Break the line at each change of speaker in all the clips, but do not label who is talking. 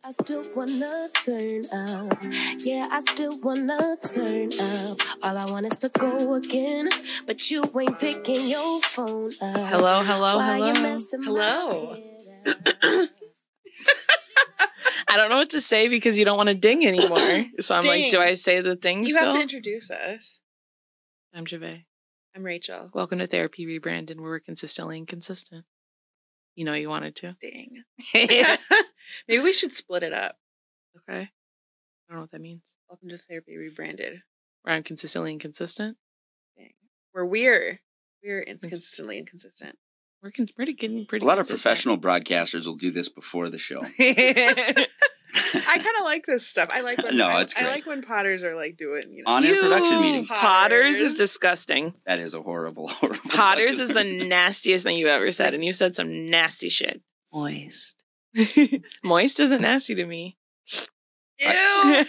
I still wanna turn up. Yeah, I still wanna turn up. All I want is to go again, but you ain't picking your phone up.
Hello, hello,
Why
hello.
you messing
Hello.
my
I don't know what to say because you don't want to ding anymore. So I'm like, do I say the thing
You
still?
have to introduce us.
I'm Javay.
I'm Rachel.
Welcome to Therapy Rebranded, where we're consistently inconsistent. You know you wanted to.
Dang. Maybe we should split it up.
Okay. I don't know what that means.
Welcome to Therapy Rebranded.
Where I'm consistently inconsistent.
Dang. We're inconsistently inconsistent.
We're getting pretty
A lot of
consistent.
professional broadcasters will do this before the show.
I kind of like this stuff. I like when
it's great.
I like when potters are like doing,
On-air production meeting.
Potters is disgusting.
That is a horrible
Potters is the nastiest thing you've ever said, and you said some nasty shit.
Moist.
Moist isn't nasty to me.
Ew.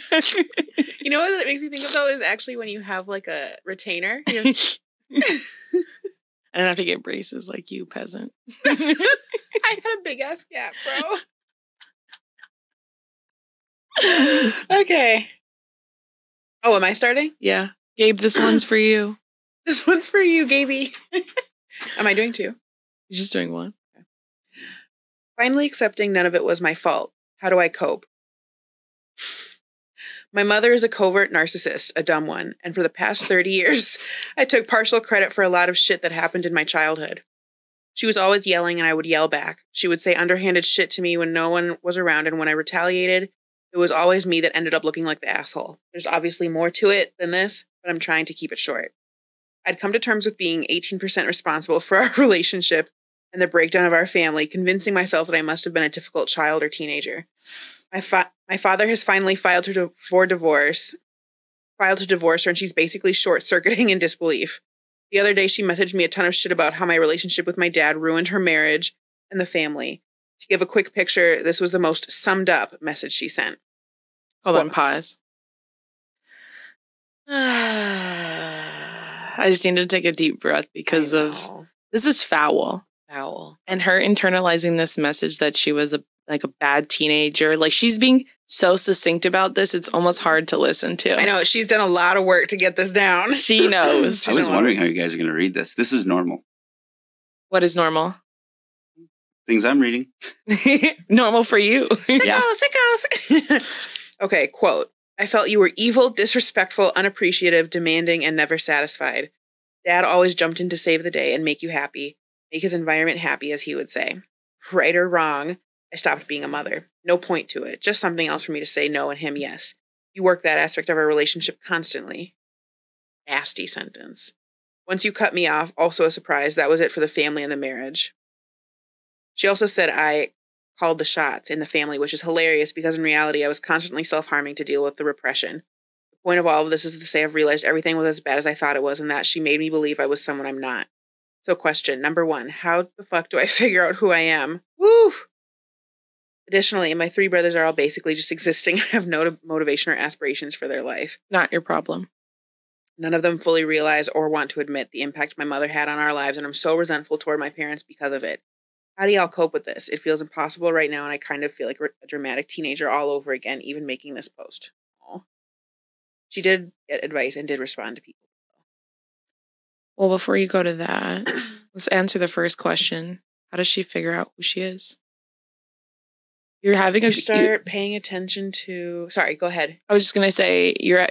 You know what it makes me think of though is actually when you have like a retainer.
I don't have to get braces like you, peasant.
I had a big ass gap, bro. Okay. Oh, am I starting?
Yeah. Gabe, this one's for you.
This one's for you, Gaby. Am I doing two?
You're just doing one.
Okay. Finally accepting none of it was my fault. How do I cope? My mother is a covert narcissist, a dumb one, and for the past 30 years, I took partial credit for a lot of shit that happened in my childhood. She was always yelling and I would yell back. She would say underhanded shit to me when no one was around, and when I retaliated, it was always me that ended up looking like the asshole. There's obviously more to it than this, but I'm trying to keep it short. I'd come to terms with being 18% responsible for our relationship and the breakdown of our family, convincing myself that I must have been a difficult child or teenager. My father has finally filed to divorce her, and she's basically short-circuiting in disbelief. The other day, she messaged me a ton of shit about how my relationship with my dad ruined her marriage and the family. To give a quick picture, this was the most summed up message she sent.
Hold on, pause. I just needed to take a deep breath because of this is foul.
Foul.
And her internalizing this message that she was a bad teenager. Like, she's being so succinct about this, it's almost hard to listen to.
I know. She's done a lot of work to get this down.
She knows.
I was wondering how you guys are going to read this. This is normal.
What is normal?
Things I'm reading.
Normal for you.
Sickos. Okay, quote. I felt you were evil, disrespectful, unappreciative, demanding, and never satisfied. Dad always jumped in to save the day and make you happy. Make his environment happy, as he would say. Right or wrong, I stopped being a mother. No point to it. Just something else for me to say no and him yes. You work that aspect of our relationship constantly. Nasty sentence. Once you cut me off, also a surprise, that was it for the family and the marriage. She also said I called the shots in the family, which is hilarious because in reality I was constantly self-harming to deal with the repression. The point of all of this is to say I've realized everything was as bad as I thought it was, and that she made me believe I was someone I'm not. So question, number one, how the fuck do I figure out who I am? Woo! Additionally, my three brothers are all basically just existing and have no motivation or aspirations for their life.
Not your problem.
None of them fully realize or want to admit the impact my mother had on our lives, and I'm so resentful toward my parents because of it. How do y'all cope with this? It feels impossible right now, and I kind of feel like a dramatic teenager all over again, even making this post. Aww. She did get advice and did respond to people.
Well, before you go to that, let's answer the first question. How does she figure out who she is? You're having
you start paying attention to... Sorry, go ahead.
I was just going to say, you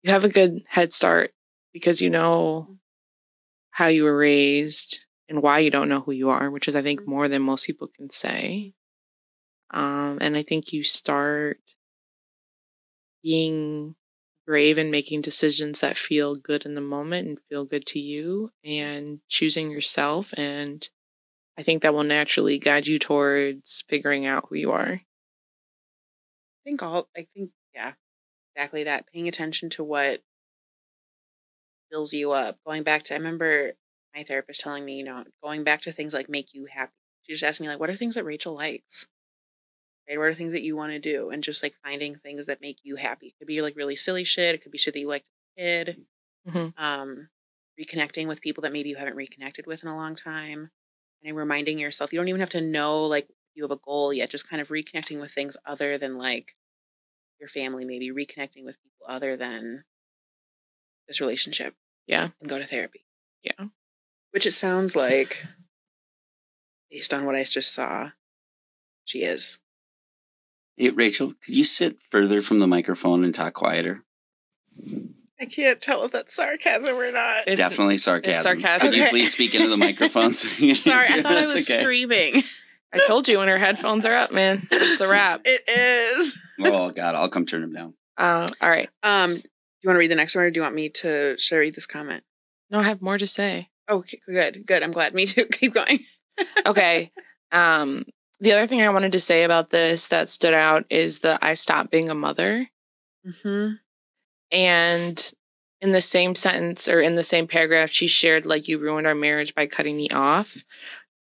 have a good head start because you know how you were raised and why you don't know who you are, which is, I think, more than most people can say. And I think you start being brave and making decisions that feel good in the moment and feel good to you and choosing yourself. And I think that will naturally guide you towards figuring out who you are.
Yeah, exactly that. Paying attention to what fills you up. Going back to, I remember my therapist telling me, going back to things like make you happy. She just asked me, like, what are things that Rachel likes? Right? What are things that you want to do? And just like finding things that make you happy. It could be like really silly shit. It could be shit that you liked as a kid. Mm-hmm. Reconnecting with people that maybe you haven't reconnected with in a long time. And reminding yourself, you don't even have to know, like, you have a goal yet, just kind of reconnecting with things other than like your family, maybe reconnecting with people other than this relationship.
Yeah.
And go to therapy.
Yeah.
Which it sounds like, based on what I just saw, she is.
Hey, Rachel, could you sit further from the microphone and talk quieter?
I can't tell if that's sarcasm or not.
It's
Definitely sarcasm.
it's sarcasm.
Could you
Okay.
please speak into the microphone?
Sorry, I thought I was
It's okay.
screaming.
I told you when her headphones are up, man. It's a wrap.
It is.
Oh, God, I'll come turn them down.
All right.
Do you want to read the next one, or do you want me to? Should I read this comment?
No, I have more to say.
Okay, good. I'm glad. Me too. Keep going.
Okay. The other thing I wanted to say about this that stood out is that I stopped being a mother.
Mm-hmm.
And in the same sentence or in the same paragraph, she shared, like, you ruined our marriage by cutting me off.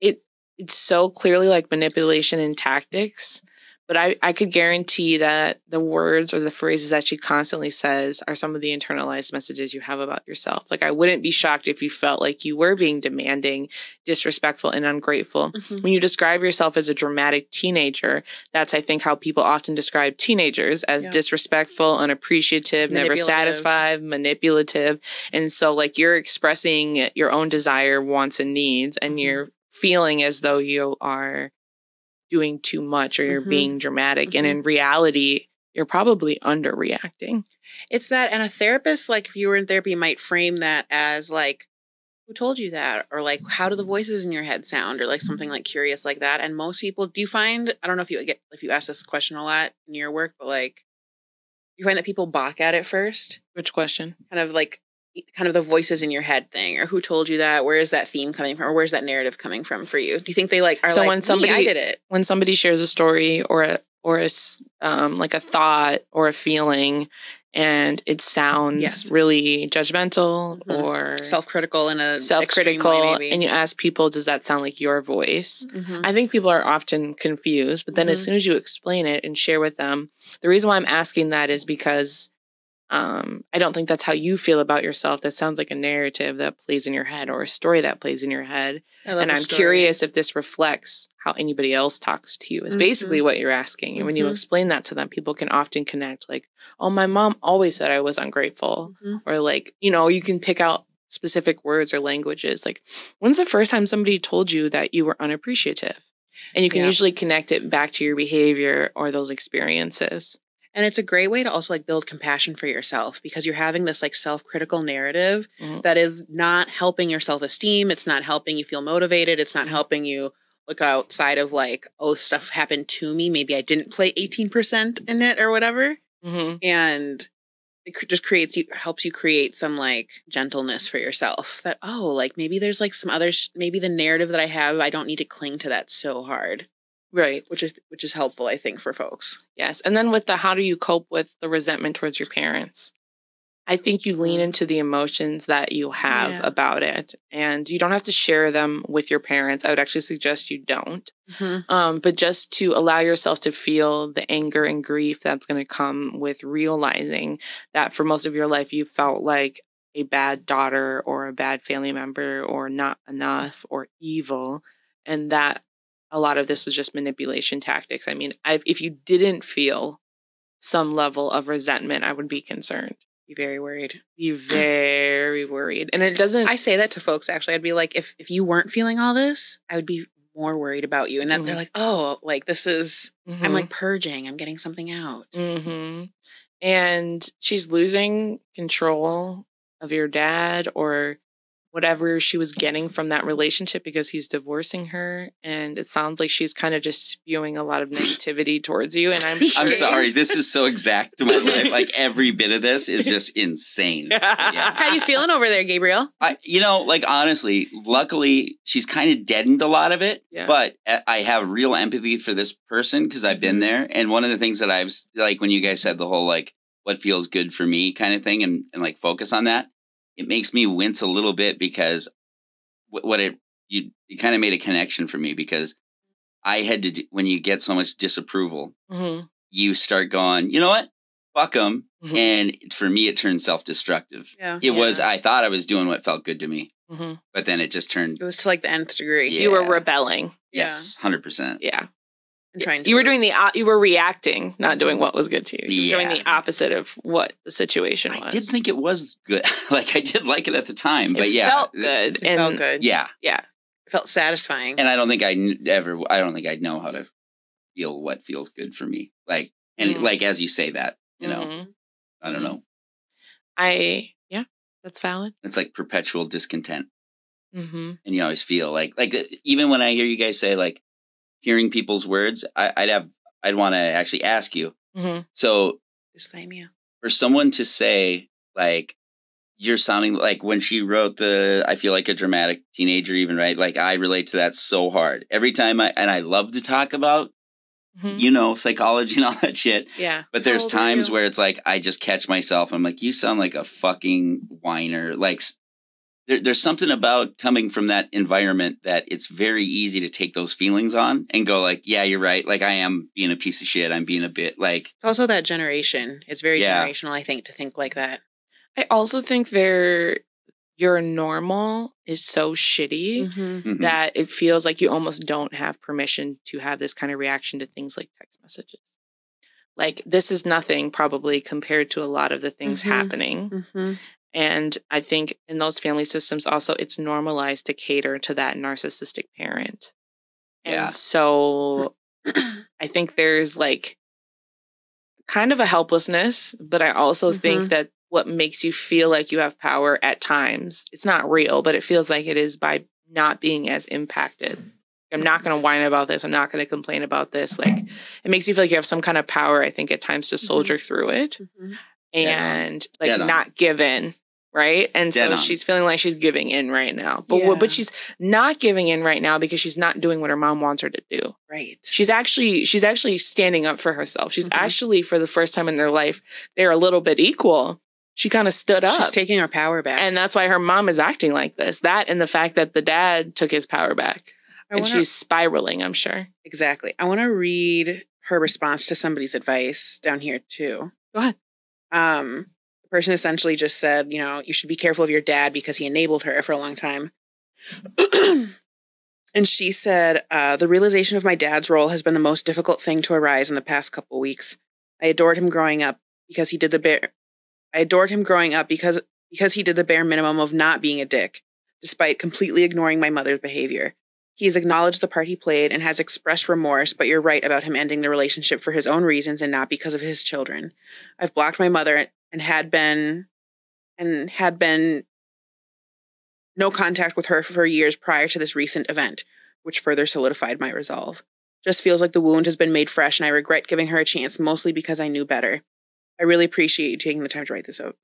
It's so clearly like manipulation and tactics. But I could guarantee that the words or the phrases that she constantly says are some of the internalized messages you have about yourself. Like, I wouldn't be shocked if you felt like you were being demanding, disrespectful, and ungrateful.
Mm-hmm.
When you describe yourself as a dramatic teenager, that's, I think, how people often describe teenagers as disrespectful, unappreciative, never satisfied, manipulative. And so, like, you're expressing your own desire, wants, and needs, and you're feeling as though you are doing too much or you're being dramatic. And in reality, you're probably underreacting.
It's that, and a therapist, like if you were in therapy, might frame that as like, who told you that? Or like, how do the voices in your head sound? Or like something like curious like that. And most people, do you find, I don't know if you ask this question a lot in your work, but like, you find that people balk at it first?
Which question?
Kind of the voices in your head thing, or who told you that? Where is that theme coming from? Or where's that narrative coming from for you? Do you think they like are
so
like,
when somebody,
I did it? When
somebody shares a story or a like a thought or a feeling, and it sounds really judgmental or
self-critical in a
self-critical,
extreme way, maybe.
And you ask people, does that sound like your voice? I think people are often confused, but then as soon as you explain it and share with them, the reason why I'm asking that is because I don't think that's how you feel about yourself. That sounds like a narrative that plays in your head or a story that plays in your head. And I'm curious if this reflects how anybody else talks to you is basically what you're asking. And when you explain that to them, people can often connect like, oh, my mom always said I was ungrateful. Or like, you can pick out specific words or languages. Like, when's the first time somebody told you that you were unappreciative? And you can usually connect it back to your behavior or those experiences.
And it's a great way to also like build compassion for yourself, because you're having this like self-critical narrative that is not helping your self-esteem. It's not helping you feel motivated. It's not helping you look outside of like, oh, stuff happened to me. Maybe I didn't play 18% in it or whatever. And it just helps you create some like gentleness for yourself that, oh, like maybe there's like some others, maybe the narrative that I have, I don't need to cling to that so hard.
Right.
Which is helpful, I think, for folks.
Yes. And then with the how do you cope with the resentment towards your parents? I think you lean into the emotions that you have about it. And you don't have to share them with your parents. I would actually suggest you don't. But just to allow yourself to feel the anger and grief that's going to come with realizing that for most of your life you felt like a bad daughter or a bad family member or not enough or evil. And that a lot of this was just manipulation tactics. I mean, if you didn't feel some level of resentment, I would be concerned.
Be very worried.
Be very worried. And it doesn't...
I say that to folks, actually. I'd be like, if you weren't feeling all this, I would be more worried about you. And then they're like, oh, like this is... I'm like purging. I'm getting something out.
And she's losing control of your dad or whatever she was getting from that relationship because he's divorcing her. And it sounds like she's kind of just spewing a lot of negativity towards you. And I'm sure...
I'm sorry. This is so exact to my life. Like every bit of this is just insane.
How you feeling over there, Gabriel?
Like honestly, luckily she's kind of deadened a lot of it, but I have real empathy for this person because I've been there. And one of the things that I've, like when you guys said the whole, like what feels good for me kind of thing and like focus on that, it makes me wince a little bit because you kind of made a connection for me because I had to, when you get so much disapproval, you start going, you know what? Fuck them. And for me, it turned self-destructive. I thought I was doing what felt good to me, but then it just turned.
It was to like the nth degree.
You were rebelling.
Yes, 100%.
Yeah.
and trying to.
You were doing you were reacting, not doing what was good to you. You were doing
Yeah.
the opposite of what the situation was.
I did think it was good. Like, I did like it at the time, but
It felt good.
It felt good.
Yeah.
Yeah.
It felt satisfying.
And I don't think I don't think I'd know how to feel what feels good for me. Like, and like, as you say that, you know, I don't know.
Yeah, that's valid.
It's like perpetual discontent.
Mm-hmm.
And you always feel like even when I hear you guys say, like, hearing people's words, I'd want to actually ask you.
Mm-hmm.
So,
Dysthymia.
for someone to say, like, you're sounding like, when she wrote I feel like a dramatic teenager, even, right? Like, I relate to that so hard. Every time I love to talk about, you know, psychology and all that shit.
Yeah.
But there's times where it's like, I just catch myself. I'm like, you sound like a fucking whiner. Like, there's something about coming from that environment that it's very easy to take those feelings on and go like, yeah, you're right. Like, I am being a piece of shit. I'm being a bit like.
It's also that generation. It's very generational, I think, to think like that.
I also think your normal is so shitty that it feels like you almost don't have permission to have this kind of reaction to things like text messages. Like, this is nothing probably compared to a lot of the things happening. And I think in those family systems also, it's normalized to cater to that narcissistic parent. And so I think there's like kind of a helplessness, but I also think that what makes you feel like you have power at times, it's not real, but it feels like it is by not being as impacted. I'm not going to whine about this. I'm not going to complain about this. Like, it makes you feel like you have some kind of power, I think, at times to soldier through it and like not give in. Right. And so she's feeling like she's giving in right now. But she's not giving in right now because she's not doing what her mom wants her to do.
Right.
She's actually standing up for herself. She's actually, for the first time in their life, they're a little bit equal. She kind of stood up.
She's taking her power back.
And that's why her mom is acting like this. That and the fact that the dad took his power back. She's spiraling, I'm sure.
Exactly. I want to read her response to somebody's advice down here, too.
Go ahead.
The person essentially just said, you know, you should be careful of your dad because he enabled her for a long time. And she said, the realization of my dad's role has been the most difficult thing to arise in the past couple weeks. I adored him growing up because he did the bare minimum of not being a dick, despite completely ignoring my mother's behavior. He has acknowledged the part he played and has expressed remorse, but you're right about him ending the relationship for his own reasons and not because of his children. I've blocked my mother and had been no contact with her for years prior to this recent event, which further solidified my resolve. Just feels like the wound has been made fresh, and I regret giving her a chance, mostly because I knew better. I really appreciate you taking the time to write this out.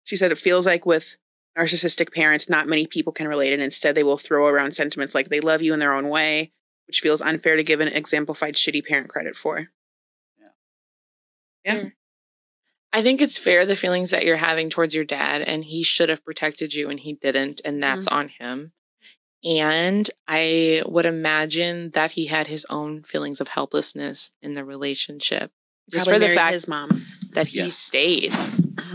She said it feels like with narcissistic parents, not many people can relate, and instead they will throw around sentiments like they love you in their own way, which feels unfair to give an exemplified shitty parent credit for. Yeah.
Sure. I think it's fair, the feelings that you're having towards your dad, and he should have protected you and he didn't, and that's on him. And I would imagine that he had his own feelings of helplessness in the relationship. Just
Probably
for the fact
his mom.
that he stayed.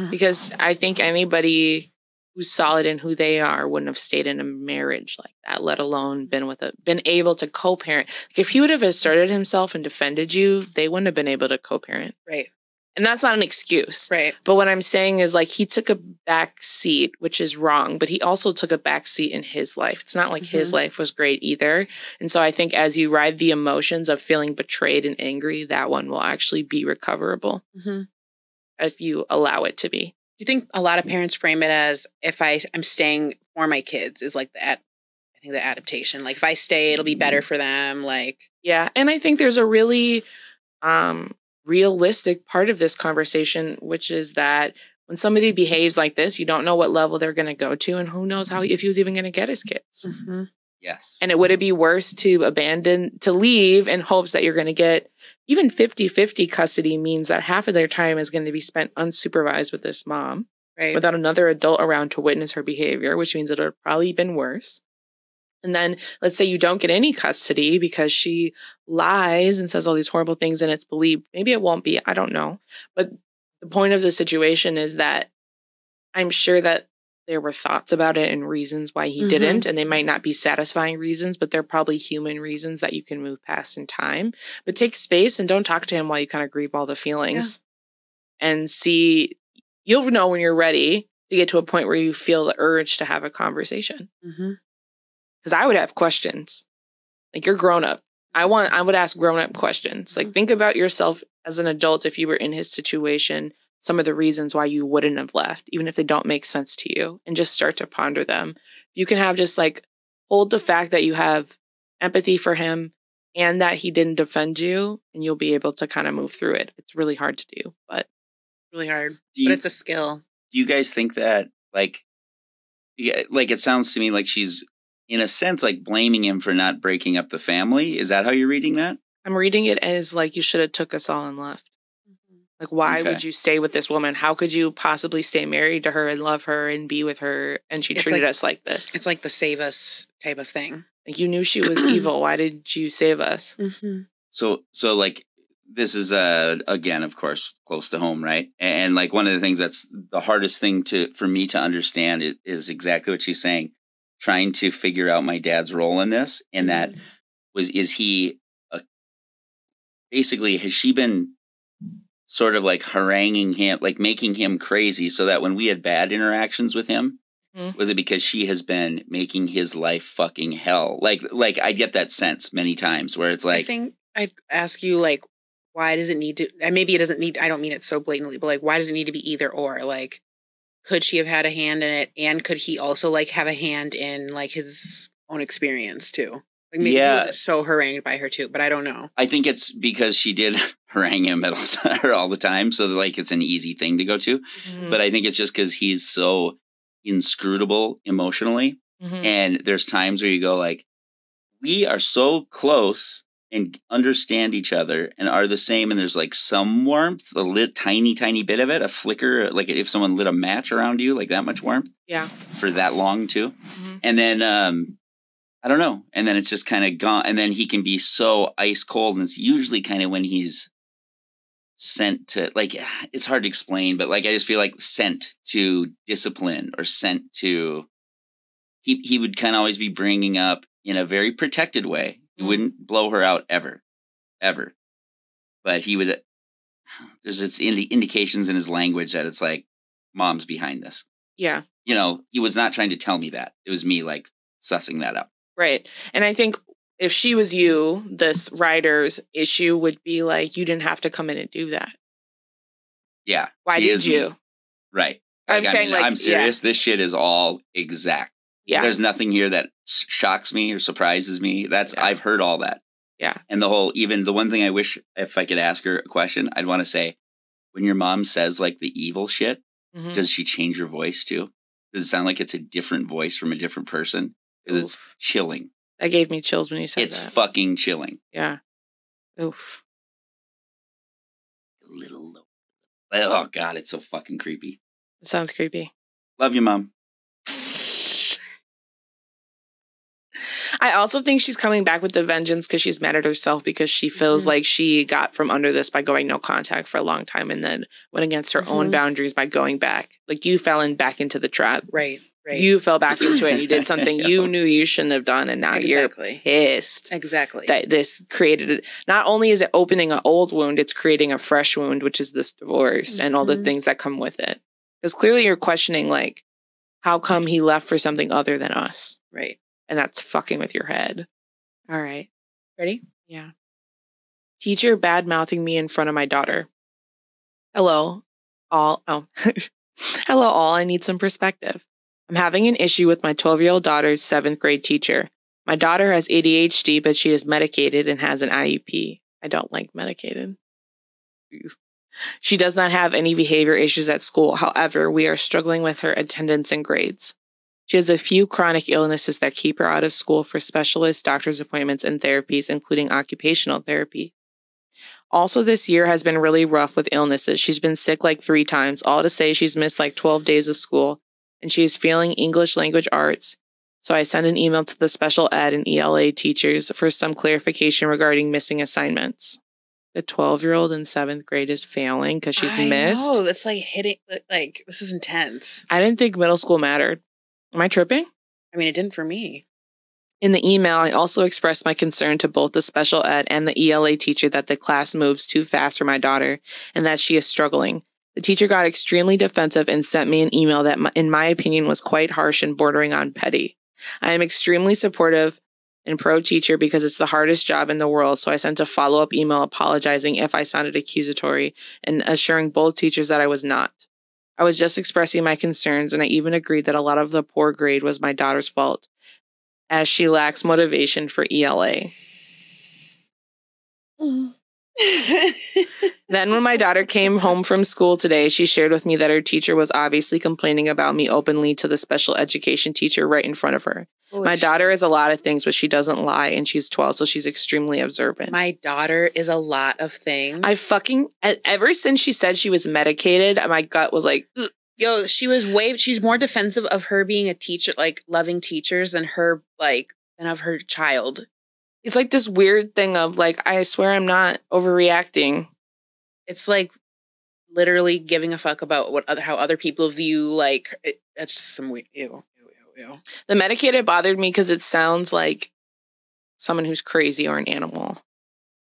Because I think anybody who's solid in who they are wouldn't have stayed in a marriage like that, let alone been able to co-parent. Like, if he would have asserted himself and defended you, they wouldn't have been able to co-parent.
Right.
And that's not an excuse.
Right.
But what I'm saying is, like, he took a back seat, which is wrong, but he also took a back seat in his life. It's not like his life was great either. And so I think as you ride the emotions of feeling betrayed and angry, that one will actually be recoverable if you allow it to be.
Do you think a lot of parents frame it as, if I'm staying for my kids, is like the adaptation? Like, if I stay, it'll be better for them. Like,
yeah. And I think there's a really realistic part of this conversation, which is that when somebody behaves like this, you don't know what level they're going to go to, and who knows if he was even going to get his kids.
Yes.
And would it be worse to leave in hopes that you're going to get even 50-50 custody, means that half of their time is going to be spent unsupervised with this mom, without another adult around to witness her behavior, which means it would have probably been worse. And then let's say you don't get any custody because she lies and says all these horrible things and it's believed. Maybe it won't be. I don't know. But the point of the situation is that I'm sure that there were thoughts about it and reasons why he didn't. And they might not be satisfying reasons, but they're probably human reasons that you can move past in time. But take space and don't talk to him while you kind of grieve all the feelings. And see, you'll know when you're ready to get to a point where you feel the urge to have a conversation. Because I would have questions. Like, you're grown up. I would ask grown up questions. Like, think about yourself as an adult if you were in his situation, some of the reasons why you wouldn't have left, even if they don't make sense to you, and just start to ponder them. You can have just like hold the fact that you have empathy for him and that he didn't defend you, and you'll be able to kind of move through it. It's really hard to do, but
really hard. But it's a skill.
Do you guys think that like it sounds to me like she's in a sense like blaming him for not breaking up the family? Is that how you're reading that?
I'm reading it as like, you should have took us all and left. Like, why would you stay with this woman? How could you possibly stay married to her and love her and be with her? And she treated us like this.
It's like the save us type of thing.
Like, you knew she was evil. Why did you save us?
So like, this is, again, of course, close to home, right? And like, one of the things that's the hardest thing for me to understand is exactly what she's saying. Trying to figure out my dad's role in this. And that is he, basically, has she been sort of like haranguing him, like making him crazy so that when we had bad interactions with him, was it because she has been making his life fucking hell? Like I get that sense many times where it's like, I
think I'd ask you, like, why does it need to, and maybe it doesn't need, I don't mean it so blatantly, but like, why does it need to be either or? Like, could she have had a hand in it? And could he also like have a hand in like his own experience too? Like, maybe he was so harangued by her too, but I don't know.
I think it's because she did harangue him all the time. So like, it's an easy thing to go to. But I think it's just because he's so inscrutable emotionally. And there's times where you go like, we are so close and understand each other and are the same. And there's like some warmth, tiny bit of it, a flicker, like if someone lit a match around you, like that much warmth.
Yeah.
For that long too. And then, I don't know. And then it's just kind of gone. And then he can be so ice cold. And it's usually kind of when he's sent to, like, it's hard to explain, but like, I just feel like sent to discipline or sent to, he would kind of always be bringing up in a very protected way. He wouldn't blow her out ever. But he would, there's just indications in his language that it's like, mom's behind this.
Yeah.
You know, he was not trying to tell me that. It was me like sussing that up.
Right. And I think if she was you, this writer's issue would be like, you didn't have to come in and do that.
Yeah.
Why did you?
Me. Right.
I'm saying like,
I'm serious. Yeah. This shit is all exact.
Yeah.
There's nothing here that shocks me or surprises me. I've heard all that.
Yeah.
And even the one thing I wish, if I could ask her a question, I'd want to say, when your mom says like the evil shit, does she change her voice too? Does it sound like it's a different voice from a different person? Because it's chilling.
That gave me chills when you said that.
It's fucking chilling.
Yeah. Oof.
A little low. Oh, God, it's so fucking creepy.
It sounds creepy.
Love you, Mom.
I also think she's coming back with the vengeance because she's mad at herself because she feels like she got from under this by going no contact for a long time and then went against her own boundaries by going back. Like, you fell back into the trap.
Right.
You fell back into it and you did something you knew you shouldn't have done, and now you're pissed.
Exactly.
That this created it. Not only is it opening an old wound, it's creating a fresh wound, which is this divorce and all the things that come with it. Because clearly you're questioning, like, how come he left for something other than us?
Right.
And that's fucking with your head. All right.
Ready?
Yeah. Teacher bad-mouthing me in front of my daughter. Hello, all. Oh. Hello, all. I need some perspective. I'm having an issue with my 12-year-old daughter's 7th grade teacher. My daughter has ADHD, but she is medicated and has an IEP. I don't like medicated. She does not have any behavior issues at school. However, we are struggling with her attendance and grades. She has a few chronic illnesses that keep her out of school for specialists, doctor's appointments, and therapies, including occupational therapy. Also, this year has been really rough with illnesses. She's been sick like 3 times, all to say she's missed like 12 days of school, and she is failing English language arts. So I sent an email to the special ed and ELA teachers for some clarification regarding missing assignments. the 12-year-old in 7th grade is failing because she's missed.
Oh, that's like hitting, like, this is intense.
I didn't think middle school mattered. Am I tripping?
I mean, it didn't for me.
In the email, I also expressed my concern to both the special ed and the ELA teacher that the class moves too fast for my daughter and that she is struggling. The teacher got extremely defensive and sent me an email that, in my opinion, was quite harsh and bordering on petty. I am extremely supportive and pro-teacher because it's the hardest job in the world, so I sent a follow-up email apologizing if I sounded accusatory and assuring both teachers that I was not. I was just expressing my concerns, and I even agreed that a lot of the poor grade was my daughter's fault, as she lacks motivation for ELA. Then when my daughter came home from school today, she shared with me that her teacher was obviously complaining about me openly to the special education teacher right in front of her. My daughter is a lot of things, but she doesn't lie, and she's 12, so she's extremely observant.
My daughter is a lot of things.
Ever since she said she was medicated, my gut was like, ugh.
Yo, she's more defensive of her being a teacher, like loving teachers than than of her child.
It's like this weird thing of like, I swear I'm not overreacting.
It's like literally giving a fuck about how other people view, like, that's just some weird, ew.
The medicated bothered me because it sounds like someone who's crazy or an animal.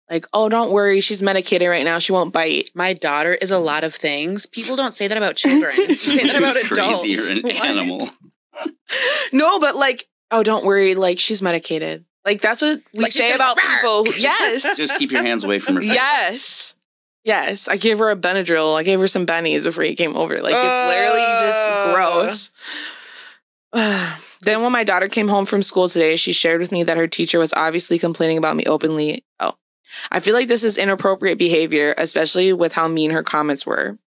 Like, oh, don't worry, she's medicated right now, she won't bite.
My daughter is a lot of things. People don't say that about children. They say that about adults.
Crazy or an animal.
No, but like, oh, don't worry, like, she's medicated. Like, that's what we say about people. Yes.
Just keep your hands away from her face.
Yes. I gave her a Benadryl. I gave her some bennies before you came over. Like, it's literally just gross. Then when my daughter came home from school today, she shared with me that her teacher was obviously complaining about me openly. Oh, I feel like this is inappropriate behavior, especially with how mean her comments were.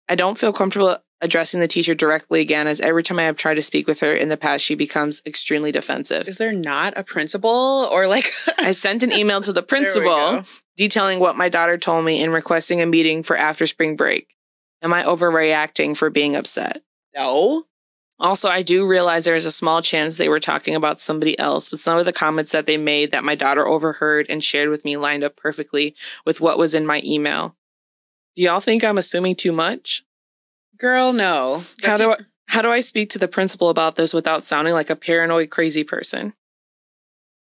I don't feel comfortable addressing the teacher directly again, as every time I have tried to speak with her in the past, she becomes extremely defensive.
Is there not a principal or like...
I sent an email to the principal detailing what my daughter told me and requesting a meeting for after spring break. Am I overreacting for being upset?
No.
Also, I do realize there is a small chance they were talking about somebody else, but some of the comments that they made that my daughter overheard and shared with me lined up perfectly with what was in my email. Do y'all think I'm assuming too much?
Girl, no.
How do I speak to the principal about this without sounding like a paranoid, crazy person?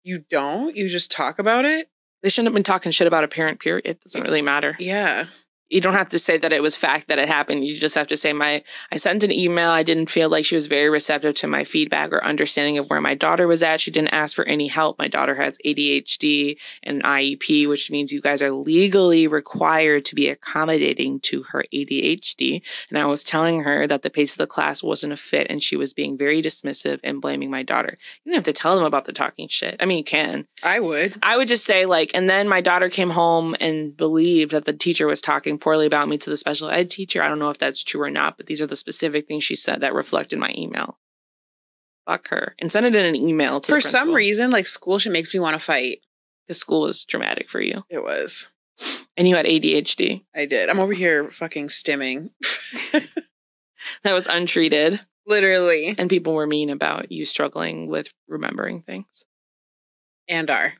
You don't? You just talk about it?
They shouldn't have been talking shit about a parent, period. It doesn't really matter.
Yeah.
You don't have to say that it was fact that it happened. You just have to say I sent an email. I didn't feel like she was very receptive to my feedback or understanding of where my daughter was at. She didn't ask for any help. My daughter has ADHD and IEP, which means you guys are legally required to be accommodating to her ADHD. And I was telling her that the pace of the class wasn't a fit and she was being very dismissive and blaming my daughter. You don't have to tell them about the talking shit. I mean, you can.
I would
just say and then my daughter came home and believed that the teacher was talking poorly about me to the special ed teacher. I don't know if that's true or not, but these are the specific things she said that reflect in my email. Fuck her. And send it in an email to the principal.
For some reason, school should make me want to fight.
Because school was traumatic for you.
It was.
And you had ADHD.
I did. I'm over here fucking stimming.
That was untreated.
Literally.
And people were mean about you struggling with remembering things.
And are.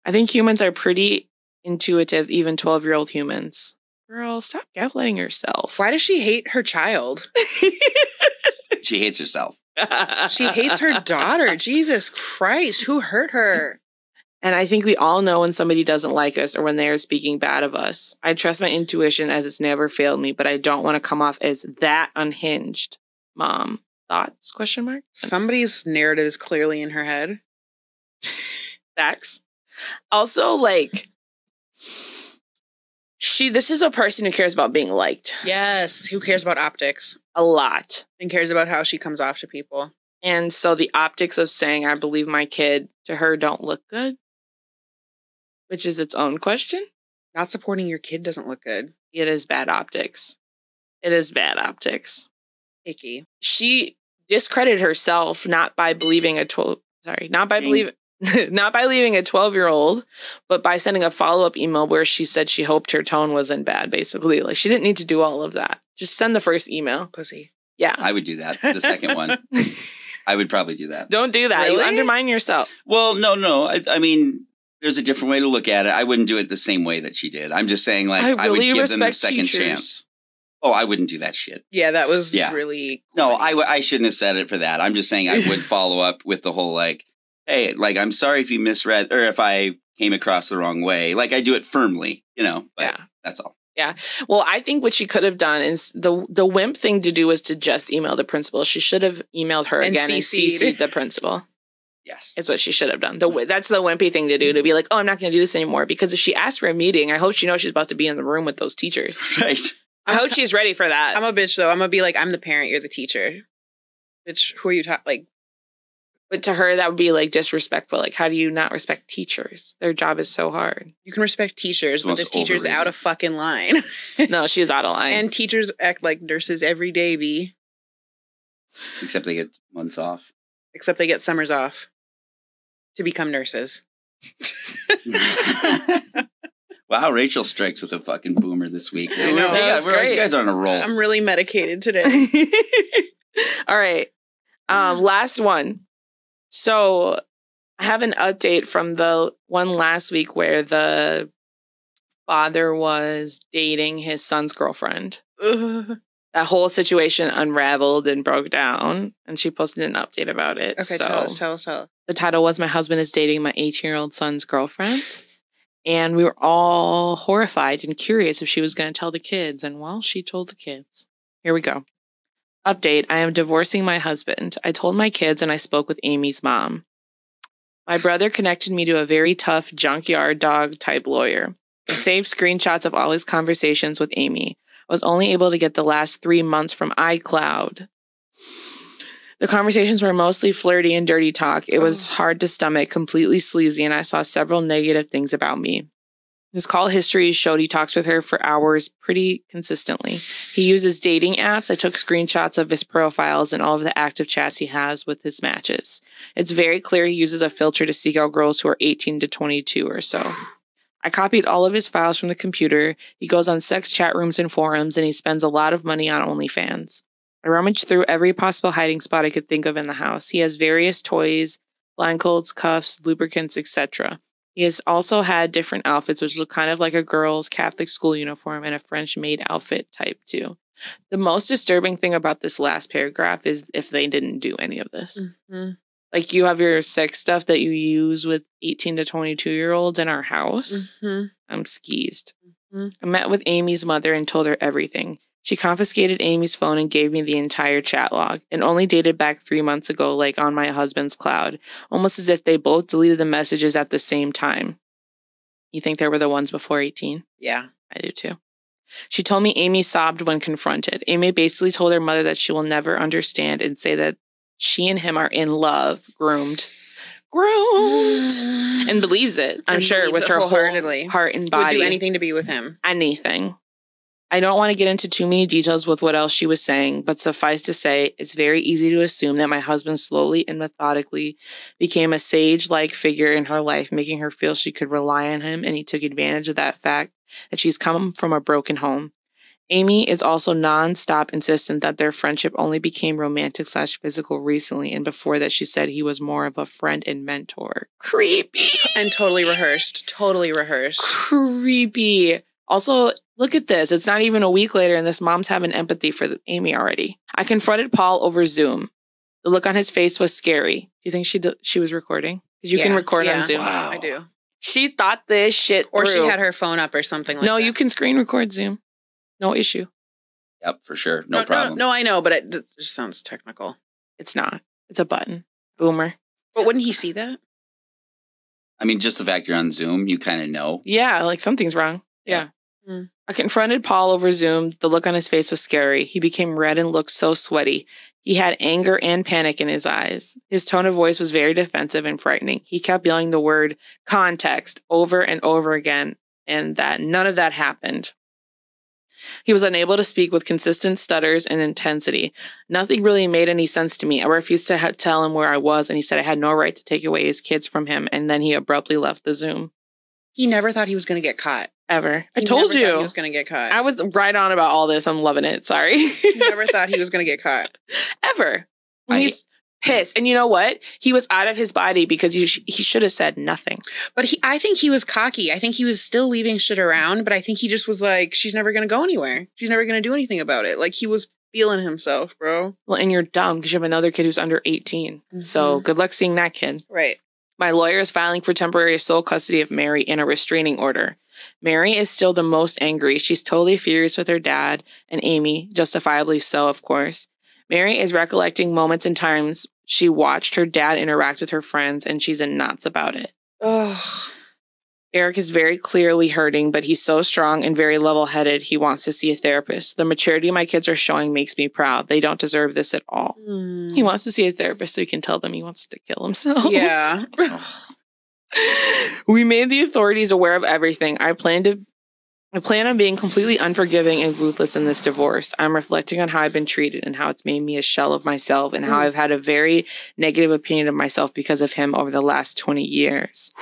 I think humans are pretty intuitive, even 12-year-old humans. Girl, stop gaslighting yourself.
Why does she hate her child?
She hates herself.
She hates her daughter. Jesus Christ, who hurt her?
And I think we all know when somebody doesn't like us or when they are speaking bad of us. I trust my intuition as it's never failed me, but I don't want to come off as that unhinged. Mom, thoughts? ?
Somebody's narrative is clearly in her head.
Facts. Also, this is a person who cares about being liked.
Yes, who cares about optics?
A lot.
And cares about how she comes off to people.
And so the optics of saying, I believe my kid, to her don't look good, which is its own question.
Not supporting your kid doesn't look good.
It is bad optics.
Icky.
She discredited herself not by believing a 12-year-old, but by sending a follow-up email where she said she hoped her tone wasn't bad, basically. She didn't need to do all of that. Just send the first email.
Pussy.
Yeah.
I would do that. The second one. I would probably do that.
Don't do that.
Really?
You undermine yourself.
Well, no. I mean, there's a different way to look at it. I wouldn't do it the same way that she did. I'm just saying, like, I would give them a second chance. Oh, I wouldn't do that shit.
Yeah, that was really...
No, I shouldn't have said it for that. I'm just saying I would follow up with the whole, like, hey, like, I'm sorry if you misread, or if I came across the wrong way. Like, I do it firmly, but that's all.
Yeah. Well, I think what she could have done is the wimp thing to do was to just email the principal. She should have emailed her again and CC'd the principal.
Yes.
Is what she should have done. That's the wimpy thing to do, to be like, oh, I'm not going to do this anymore. Because if she asks for a meeting, I hope she knows she's about to be in the room with those teachers.
Right.
I hope she's ready for that.
I'm a bitch, though. I'm going to be like, I'm the parent, you're the teacher. Bitch, who are you talking? Like,
but to her, that would be like disrespectful. Like, how do you not respect teachers? Their job is so hard.
You can respect teachers, but this teacher's out of fucking line.
No, she's out of line.
And teachers act like nurses every day, B.
Except they get months off.
Except they get summers off to become nurses.
Wow, Rachel strikes with a fucking boomer this week.
I know.
That's great.
You guys are on a roll.
I'm really medicated today.
All right. Last one. So I have an update from the one last week where the father was dating his son's girlfriend. That whole situation unraveled and broke down, and she posted an update about it.
Okay,
so
tell us.
The title was, "My husband is dating my 18-year-old son's girlfriend." And we were all horrified and curious if she was going to tell the kids. And well, she told the kids. Here we go. Update. I am divorcing my husband. I told my kids and I spoke with Amy's mom. My brother connected me to a very tough junkyard dog type lawyer. He saved screenshots of all his conversations with Amy. I was only able to get the last 3 months from iCloud. The conversations were mostly flirty and dirty talk. It was hard to stomach, completely sleazy, and I saw several negative things about me. His call history showed he talks with her for hours pretty consistently. He uses dating apps. I took screenshots of his profiles and all of the active chats he has with his matches. It's very clear he uses a filter to seek out girls who are 18 to 22 or so. I copied all of his files from the computer. He goes on sex chat rooms and forums, and he spends a lot of money on OnlyFans. I rummaged through every possible hiding spot I could think of in the house. He has various toys, blindfolds, cuffs, lubricants, etc. He has also had different outfits, which look kind of like a girl's Catholic school uniform and a French maid outfit type too. The most disturbing thing about this last paragraph is if they didn't do any of this. Mm-hmm. Like, you have your sex stuff that you use with 18 to 22-year-olds in our house. Mm-hmm. I'm skeezed. Mm-hmm. I met with Amy's mother and told her everything. She confiscated Amy's phone and gave me the entire chat log, and only dated back 3 months ago, like on my husband's cloud, almost as if they both deleted the messages at the same time. You think they were the ones before 18?
Yeah.
I do too. She told me Amy sobbed when confronted. Amy basically told her mother that she will never understand and say that she and him are in love, groomed, and believes it, I'm sure, with her whole heart and body.
Would do anything to be with him.
Anything. I don't want to get into too many details with what else she was saying, but suffice to say, it's very easy to assume that my husband slowly and methodically became a sage-like figure in her life, making her feel she could rely on him, and he took advantage of that fact that she's come from a broken home. Amy is also non-stop insistent that their friendship only became romantic/physical recently, and before that she said he was more of a friend and mentor. Creepy.
And totally rehearsed.
Creepy. Also, look at this. It's not even a week later, and this mom's having empathy for Amy already. I confronted Paul over Zoom. The look on his face was scary. Do you think she was recording? Because you can record on Zoom.
Wow. I do.
She thought this shit
Or
through.
She had her phone up or something like that.
No, you can screen record Zoom. No issue.
Yep, for sure. No problem.
No, I know, but it just sounds technical.
It's not. It's a button. Boomer.
But wouldn't he see that?
I mean, just the fact you're on Zoom, you kind of know.
Yeah, like something's wrong. Yeah. I confronted Paul over Zoom. The look on his face was scary. He became red and looked so sweaty. He had anger and panic in his eyes. His tone of voice was very defensive and frightening. He kept yelling the word context over and over again, and that none of that happened. He was unable to speak with consistent stutters and intensity. Nothing really made any sense to me. I refused to tell him where I was, and he said I had no right to take away his kids from him, and then he abruptly left the Zoom.
He never thought he was going to get caught.
Ever. I told you.
He was going to get caught.
I was right on about all this. I'm loving it. Sorry.
He never thought he was going to get caught.
Ever. Pissed. And you know what? He was out of his body because he should have said nothing.
But I think he was cocky. I think he was still leaving shit around, but I think he just was like, she's never going to go anywhere. She's never going to do anything about it. Like, he was feeling himself, bro.
Well, and you're dumb because you have another kid who's under 18. Mm-hmm. So good luck seeing that kid.
Right.
My lawyer is filing for temporary sole custody of Mary in a restraining order. Mary is still the most angry. She's totally furious with her dad and Amy, justifiably so, of course. Mary is recollecting moments and times she watched her dad interact with her friends, and she's in knots about it.
Ugh.
Eric is very clearly hurting, but he's so strong and very level-headed, he wants to see a therapist. The maturity my kids are showing makes me proud. They don't deserve this at all. He wants to see a therapist so he can tell them he wants to kill himself.
Yeah.
We made the authorities aware of everything. I plan on being completely unforgiving and ruthless in this divorce. I'm reflecting on how I've been treated and how it's made me a shell of myself and how I've had a very negative opinion of myself because of him over the last 20 years.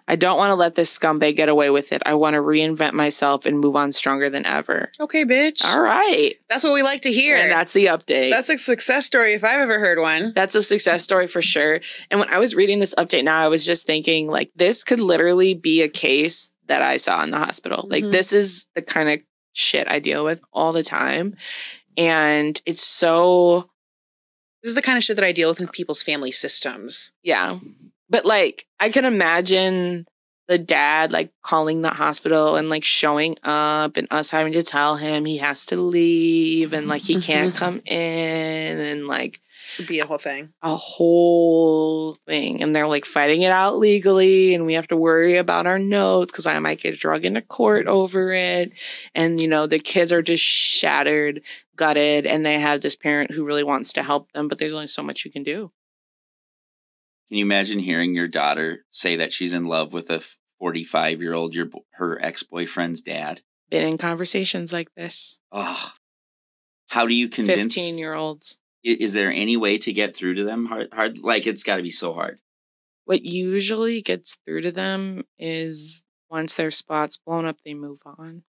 I don't want to let this scumbag get away with it. I want to reinvent myself and move on stronger than ever.
Okay, bitch.
All right.
That's what we like to hear.
And that's the update.
That's a success story if I've ever heard one.
That's a success story for sure. And when I was reading this update now, I was just thinking, like, this could literally be a case that I saw in the hospital. Like, this is the kind of shit I deal with all the time. And it's so...
This is the kind of shit that I deal with in people's family systems.
Yeah. But, like, I can imagine the dad, like, calling the hospital and, like, showing up and us having to tell him he has to leave and, like, he can't come in and, like...
It'd be a whole thing.
A whole thing. And they're, like, fighting it out legally, and we have to worry about our notes because I might get dragged into court over it. And, you know, the kids are just shattered, gutted, and they have this parent who really wants to help them, but there's only so much you can do.
Can you imagine hearing your daughter say that she's in love with a 45-year-old, her ex-boyfriend's dad?
Been in conversations like this.
Oh, how do you convince
15-year-olds?
Is there any way to get through to them hard? Like, it's got to be so hard.
What usually gets through to them is once their spot's blown up, they move on.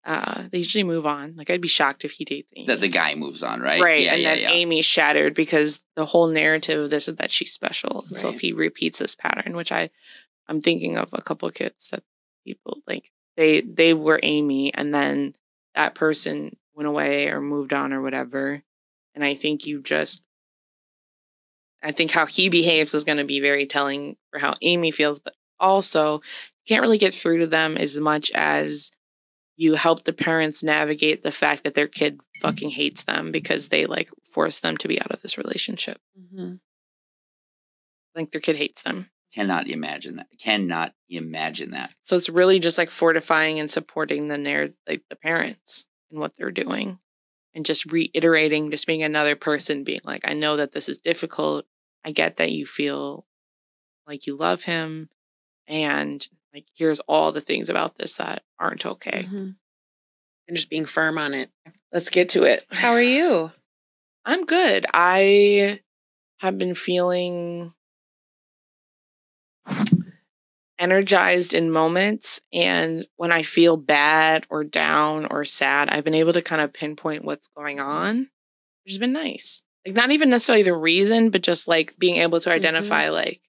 They usually move on. Like, I'd be shocked if he dates Amy.
That the guy moves on, right?
Right. Yeah, and then Amy's shattered because the whole narrative of this is that she's special. And so if he repeats this pattern, which I'm thinking of a couple of kids that people, like, they were Amy and then that person went away or moved on or whatever. And I think how he behaves is going to be very telling for how Amy feels, but also you can't really get through to them as much as you help the parents navigate the fact that their kid fucking hates them because they, like, force them to be out of this relationship. I think their kid hates them.
Cannot imagine that.
So it's really just, like, fortifying and supporting the parents and what they're doing and just reiterating, just being another person being like, I know that this is difficult. I get that you feel like you love him. And, like, here's all the things about this that aren't okay.
And just being firm on it.
Let's get to it.
How are you?
I'm good. I have been feeling energized in moments, and when I feel bad or down or sad, I've been able to kind of pinpoint what's going on, which has been nice. Like, not even necessarily the reason, but just, like, being able to identify, like,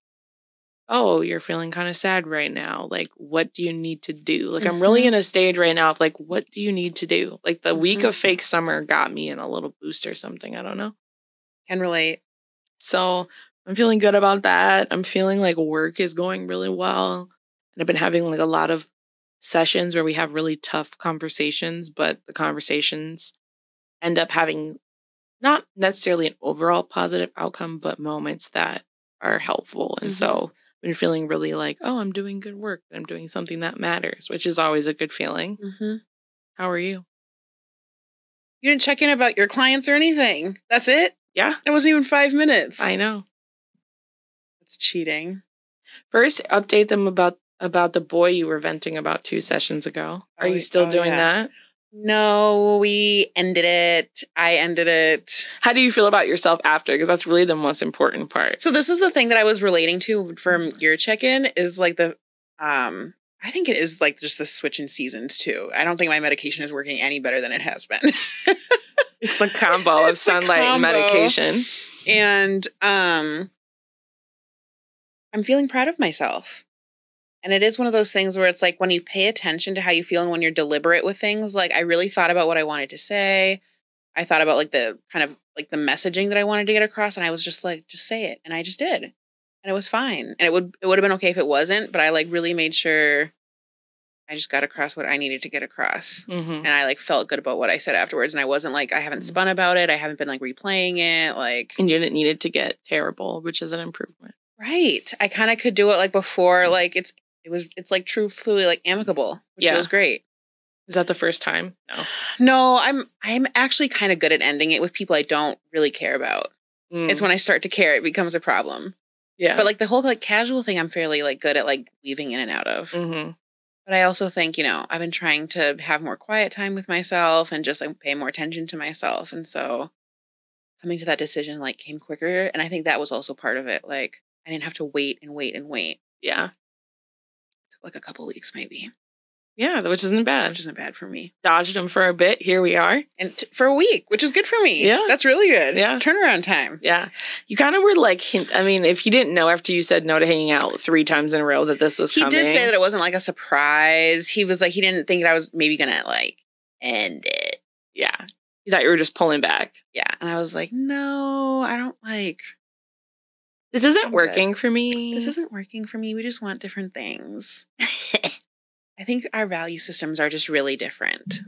oh, you're feeling kind of sad right now. Like, what do you need to do? Like, I'm really in a stage right now of, like, what do you need to do? Like, the week of fake summer got me in a little boost or something. I don't know.
Can relate.
So I'm feeling good about that. I'm feeling like work is going really well. And I've been having, like, a lot of sessions where we have really tough conversations, but the conversations end up having not necessarily an overall positive outcome, but moments that are helpful. And so I've been feeling really like, oh, I'm doing good work. I'm doing something that matters, which is always a good feeling. How are you?
You didn't check in about your clients or anything. That's it?
Yeah.
That wasn't even 5 minutes.
I know.
That's cheating.
First, update them about the boy you were venting about 2 sessions ago. Are you still doing that?
No, we ended it. I ended it.
How do you feel about yourself after? Because that's really the most important part.
So this is the thing that I was relating to from your check-in is, like, I think it is, like, just the switch in seasons too. I don't think my medication is working any better than it has been.
It's the combo of sunlight and medication.
And I'm feeling proud of myself. And it is one of those things where it's like when you pay attention to how you feel and when you're deliberate with things, like I really thought about what I wanted to say. I thought about like the kind of like the messaging that I wanted to get across. And I was just like, just say it. And I just did. And it was fine. And it would have been okay if it wasn't. But I like really made sure I just got across what I needed to get across. And I like felt good about what I said afterwards. And I wasn't like, I haven't spun about it. I haven't been like replaying it. Like,
and you didn't need it to get terrible, which is an improvement.
Right. I kind of could do it like before. Like it's like truthfully like amicable, which feels great.
Is that the first time? No.
No, I'm actually kind of good at ending it with people I don't really care about. It's when I start to care, it becomes a problem. Yeah. But like the whole like casual thing, I'm fairly like good at like weaving in and out of. But I also think, you know, I've been trying to have more quiet time with myself and just like pay more attention to myself. And so coming to that decision like came quicker. And I think that was also part of it. Like I didn't have to wait and wait and wait.
Yeah.
Like a couple weeks, maybe.
Yeah, which isn't bad.
Which isn't bad for me.
Dodged him for a bit. Here we are.
And for a week, which is good for me.
Yeah.
That's really good.
Yeah.
Turnaround time.
Yeah. You kind of were like, I mean, if he didn't know after you said no to hanging out 3 times in a row that this was coming.
He did say that it wasn't like a surprise. He was like, he didn't think that I was maybe going to like end it.
Yeah. You thought you were just pulling back.
Yeah. And I was like, no, I don't like.
This isn't working for me.
This isn't working for me. We just want different things. I think our value systems are just really different.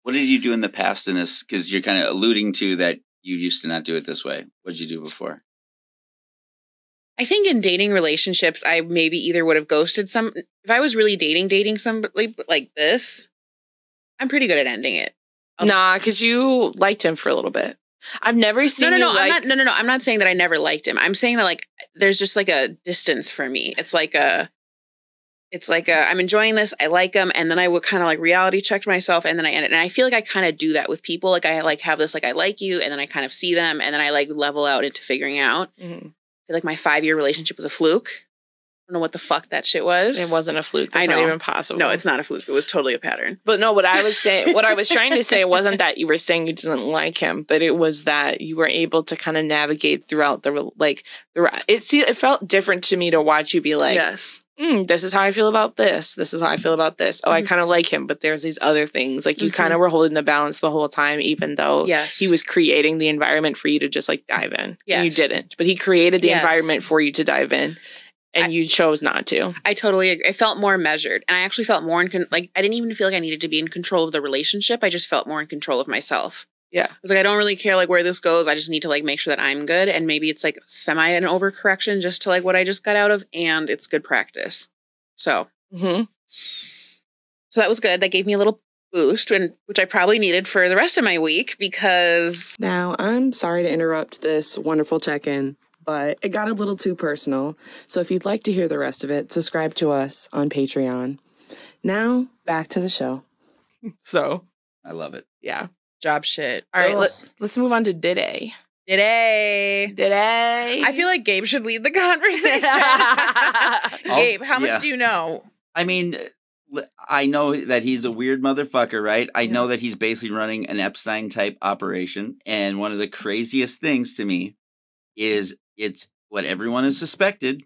What did you do in the past in this? Because you're kind of alluding to that you used to not do it this way. What did you do before?
I think in dating relationships, I maybe either would have ghosted some. If I was really dating somebody like this, I'm pretty good at ending it.
Nah, because you liked him for a little bit. I've never seen
No. I'm not saying that I never liked him. I'm saying that like there's just like a distance for me. It's like I'm enjoying this. I like him, and then I would kind of like reality check myself, and then I end it. And I feel like I kind of do that with people. Like I like have this like I like you, and then I kind of see them, and then I like level out into figuring out. I feel like my 5-year relationship was a fluke. I don't know what the fuck that shit was.
It wasn't a fluke. That's not even possible.
No, it's not a fluke. It was totally a pattern.
But no, what I was trying to say wasn't that you were saying you didn't like him, but it was that you were able to kind of navigate throughout it felt different to me to watch you be like,
yes,
this is how I feel about this. This is how I feel about this. Oh, I kind of like him, but there's these other things. Like you kind of were holding the balance the whole time, even though he was creating the environment for you to just like dive in. Yes. And you didn't, but he created the environment for you to dive in. And you chose not to.
I totally agree. I felt more measured. And I actually felt more I didn't even feel like I needed to be in control of the relationship. I just felt more in control of myself.
Yeah.
I was like, I don't really care like where this goes. I just need to like make sure that I'm good. And maybe it's like semi an overcorrection just to like what I just got out of. And it's good practice. So. So that was good. That gave me a little boost, which I probably needed for the rest of my week because.
Now, I'm sorry to interrupt this wonderful check-in, but it got a little too personal. So if you'd like to hear the rest of it, subscribe to us on Patreon. Now, back to the show. So.
I love it.
Yeah.
Job shit.
All right, let's move on to Diddy.
Diddy. I feel like Gabe should lead the conversation. Gabe, how much do you know?
I mean, I know that he's a weird motherfucker, right? I know that he's basically running an Epstein-type operation. And one of the craziest things to me is it's what everyone has suspected.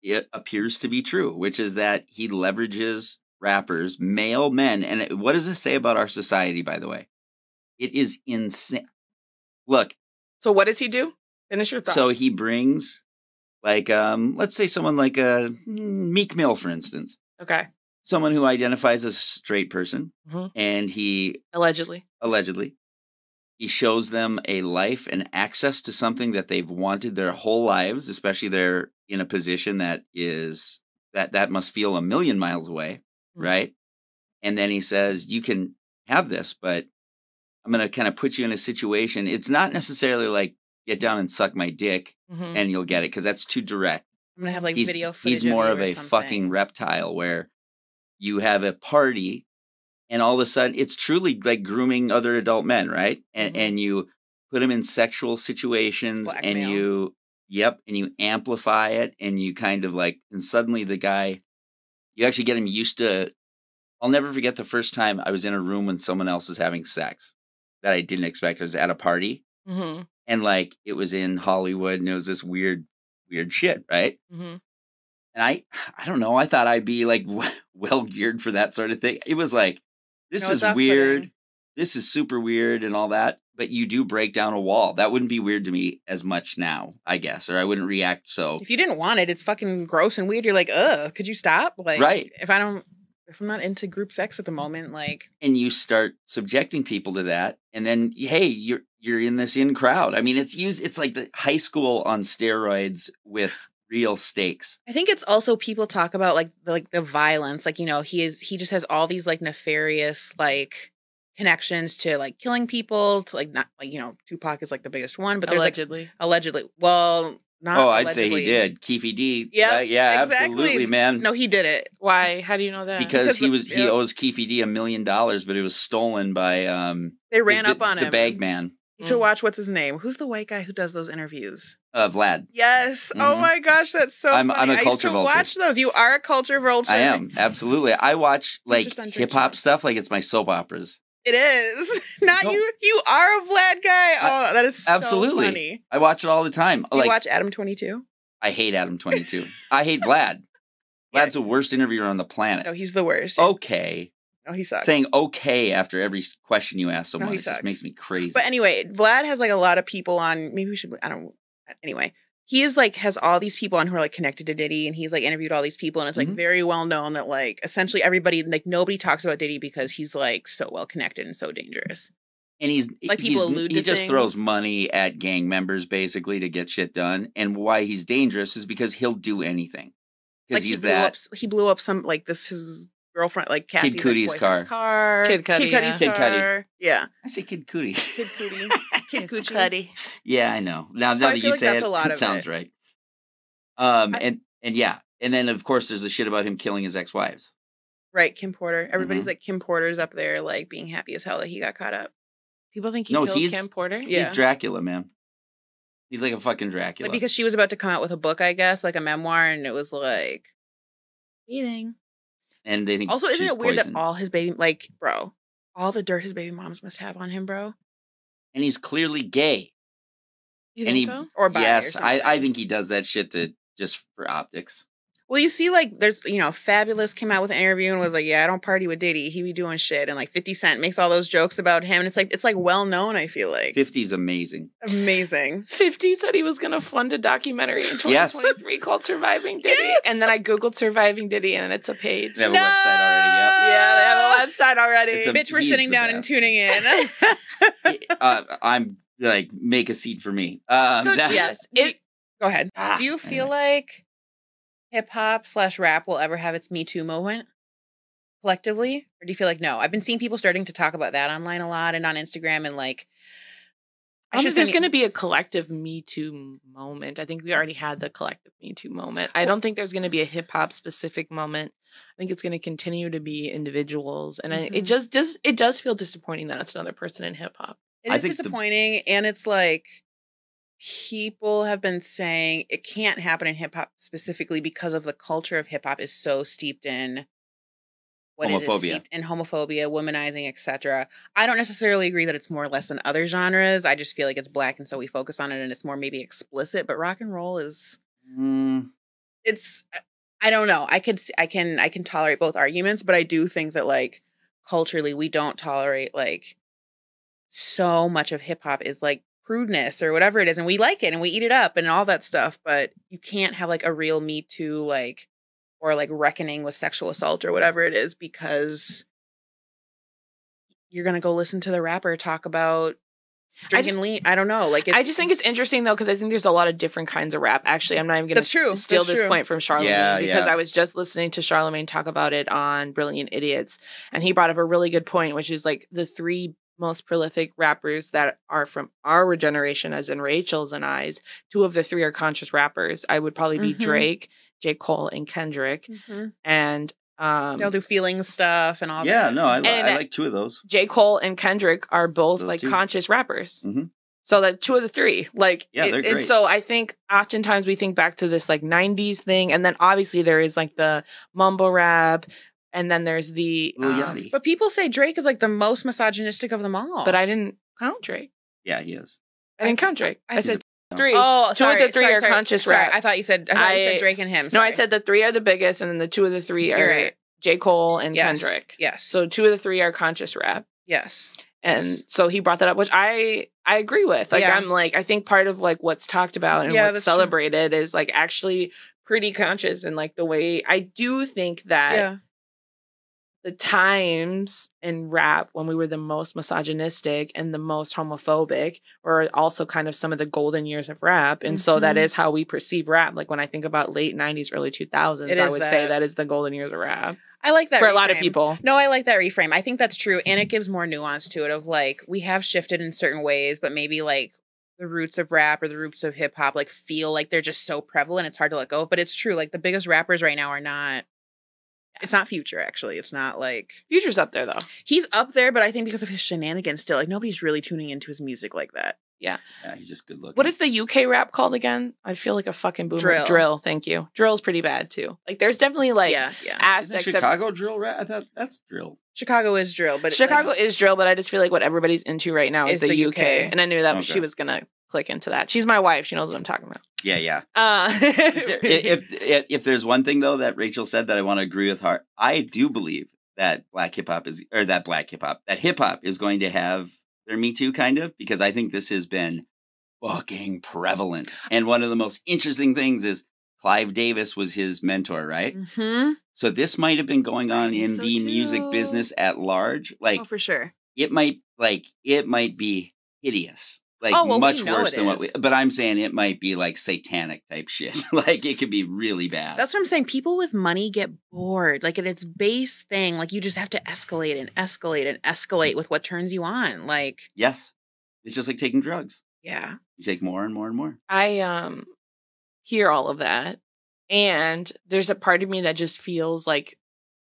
It appears to be true, which is that he leverages rappers, male men. And what does this say about our society, by the way? It is insane. Look.
So what does he do? Finish your thought.
So he brings, like, let's say someone like Meek Mill, for instance.
Okay.
Someone who identifies as a straight person. And he...
Allegedly.
He shows them a life and access to something that they've wanted their whole lives, especially they're in a position that is, that must feel a million miles away, right? And then he says, you can have this, but I'm going to kind of put you in a situation. It's not necessarily like, get down and suck my dick and you'll get it, because that's too direct.
I'm going to have like video footage.
He's more of a fucking reptile where you have a party and all of a sudden it's truly like grooming other adult men, right? And you put them in sexual situations and you amplify it and you kind of like, and suddenly the guy, you actually get him used to. I'll never forget the first time I was in a room when someone else was having sex that I didn't expect. I was at a party And like it was in Hollywood and it was this weird shit, right?
Mm-hmm.
And I don't know. I thought I'd be like well geared for that sort of thing. It was like, this is weird. This is super weird and all that. But you do break down a wall. That wouldn't be weird to me as much now, I guess, or I wouldn't react so.
If you didn't want it, it's fucking gross and weird. You're like, could you stop? Like,
right.
If I'm not into group sex at the moment, like.
And you start subjecting people to that, and then hey, you're in this in crowd. I mean, it's like the high school on steroids with real stakes.
I think it's also people talk about like the violence, like, you know, he just has all these like nefarious like connections to like killing people, to like, not like, you know, Tupac is like the biggest one, but there's allegedly. Well, not. Oh,
I'd say he did. Keefy D.
Yeah,
yeah,
exactly.
Absolutely, man.
No, he did it.
Why? How do you know that?
Because he owes Keefy D $1 million, but it was stolen by
they ran up on him.
The bag man.
You should watch, what's his name? Who's the white guy who does those interviews?
Vlad.
Yes. Mm-hmm. Oh my gosh, that's so funny.
I'm a culture vulture.
I used to watch those. You are a culture vulture.
I am, absolutely. I watch like hip hop stuff like it's my soap operas.
It is. Not you. You are a Vlad guy. Oh, that is so
absolutely
funny.
I watch it all the time.
Do you watch Adam 22?
I hate Adam 22. I hate Vlad. Vlad's the worst interviewer on the planet.
No, he's the worst.
Okay.
No, he sucks.
Saying okay after every question you ask someone, it just makes me crazy.
But anyway, Vlad has like a lot of people on. Maybe we should. I don't. Anyway, he is like has all these people on who are like connected to Diddy, and he's like interviewed all these people, and it's like very well known that like essentially everybody, like nobody talks about Diddy because he's like so well connected and so dangerous.
And he's
like people allude to
he just
things.
Throws money at gang members basically to get shit done. And why he's dangerous is because he'll do anything. Because
like he blew up some like this his girlfriend, like Cassie's
Kid Cootie's car.
Kid Cudi's car.
Kid Cudi.
Yeah.
I say Kid Cudi.
Kid Cudi. Kid Cudi.
Yeah, I know. Now that you say it sounds right. And yeah. And then of course there's the shit about him killing his ex-wives.
Right, Kim Porter. Everybody's like Kim Porter's up there like being happy as hell that he got caught up.
People think he killed Kim Porter?
Yeah. He's Dracula, man. He's like a fucking Dracula.
Like because she was about to come out with a book, I guess, like a memoir, and it was like eating.
And they think
also, isn't it weird
poisoned.
that all his baby, like, bro, all the dirt his baby moms must have on him, bro?
And he's clearly gay.
You think so?
Or bi
yes,
or something.
I think he does that shit just for optics.
Well, you see, like, there's, you know, Fabulous came out with an interview and was like, yeah, I don't party with Diddy. He be doing shit. And, like, 50 Cent makes all those jokes about him. And it's like well known, I feel like.
50's amazing.
Amazing.
50 said he was going to fund a documentary in 2023 called Surviving Diddy. Yes. And then I Googled Surviving Diddy, and it's a page.
They have a website already, yep.
Yeah, they have a website already.
Bitch, we're sitting down and tuning in.
I'm, like, make a seat for me.
Yes. Go ahead. Do you feel like hip-hop/rap will ever have its Me Too moment collectively? Or do you feel like no? I've been seeing people starting to talk about that online a lot and on Instagram and like
I think there's going to be a collective Me Too moment. I think we already had the collective Me Too moment. I don't think there's going to be a hip-hop specific moment. I think it's going to continue to be individuals. And it does feel disappointing that it's another person in hip-hop.
It is disappointing, and it's like people have been saying it can't happen in hip-hop specifically because of the culture of hip-hop is so steeped in homophobia, womanizing, etc. I don't necessarily agree that it's more or less than other genres. I just feel like it's black, and so we focus on it, and it's more maybe explicit. But rock and roll is, it's, I don't know. I can tolerate both arguments, but I do think that like culturally we don't tolerate like so much of hip hop is like prudeness or whatever it is, and we like it and we eat it up and all that stuff. But you can't have like a real Me Too like. Or like reckoning with sexual assault or whatever it is because you're going to go listen to the rapper talk about drinking lean. I don't know. Like,
I just think it's interesting though, because I think there's a lot of different kinds of rap. Actually, I'm not even going to steal this point from Charlamagne because I was just listening to Charlamagne talk about it on Brilliant Idiots. And he brought up a really good point, which is like the three most prolific rappers that are from our generation, as in Rachel's and I's. Two of the three are conscious rappers. I would probably be Drake, J. Cole, and Kendrick. And
they'll do feelings stuff and all that.
Yeah, no, I like two of those.
J. Cole and Kendrick are both those like two. Conscious rappers. So that two of the three, like,
they're great.
And so I think oftentimes we think back to this like 90s thing. And then obviously there is like the mumble rap. And then there's the
but people say Drake is like the most misogynistic of them all.
But I didn't count Drake.
Yeah, he is.
I think Kendrick. I said 3.
Oh,
two of the 3 are conscious rap.
I thought you said Drake and him.
No, I said the 3 are the biggest, and then the 2 of the 3 are J. Cole and Kendrick.
Yes.
So 2 of the 3 are conscious rap.
Yes.
And so he brought that up, which I agree with. Like, I'm like, I think part of like what's talked about and what's celebrated is like actually pretty conscious. And like the way I do think that the times in rap when we were the most misogynistic and the most homophobic were also kind of some of the golden years of rap. And so that is how we perceive rap. Like when I think about late 90s, early 2000s, I would say that is the golden years of rap.
I like that
for a lot of people.
No, I like that reframe. I think that's true. And it gives more nuance to it of like, we have shifted in certain ways, but maybe like the roots of rap or the roots of hip hop, like feel like they're just so prevalent. It's hard to let go, but it's true. Like the biggest rappers right now are not, it's not Future actually. It's not like.
Future's up there though.
He's up there, but I think because of his shenanigans still, like nobody's really tuning into his music like that.
Yeah.
He's just good looking.
What is the UK rap called again? I feel like a fucking boomer. Drill. Thank you. Drill's pretty bad too. Like there's definitely like aspects.
Isn't Chicago drill rap? I thought that's drill.
Chicago is drill, but
Chicago is drill, but I just feel like what everybody's into right now is the UK. And I knew that she was gonna click into that. She's my wife. She knows what I'm talking about.
Yeah. If there's one thing though that Rachel said that I want to agree with her, I do believe that hip hop is going to have their Me Too kind of, because I think this has been fucking prevalent. And one of the most interesting things is Clive Davis was his mentor, right?
Mm-hmm.
So this might have been going on in the music business at large. Like,
for sure.
It might be hideous. Like much worse than what but I'm saying it might be like satanic type shit. Like it could be really bad.
That's what I'm saying. People with money get bored. Like at its base thing, like you just have to escalate and escalate and escalate with what turns you on. Like,
yes, it's just like taking drugs.
Yeah.
You take more and more and more.
I hear all of that. And there's a part of me that just feels like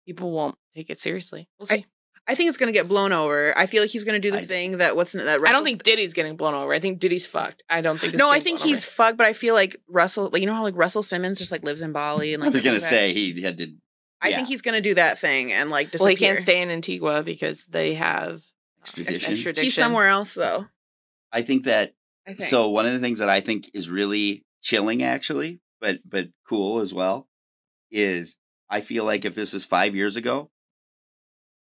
people won't take it seriously. We'll see.
I think it's going to get blown over. I feel like he's going to do the thing that
I don't think Diddy's getting blown over. I think Diddy's fucked. I don't think.
I think he's fucked. But I feel like Russell, like you know how like Russell Simmons just like lives in Bali and like.
I was going to say he had to.
I think he's going to do that thing and like disappear.
Well, he can't stay in Antigua because they have extradition.
He's somewhere else though.
I think that. So one of the things that I think is really chilling, actually, but cool as well, is I feel like if this is 5 years ago,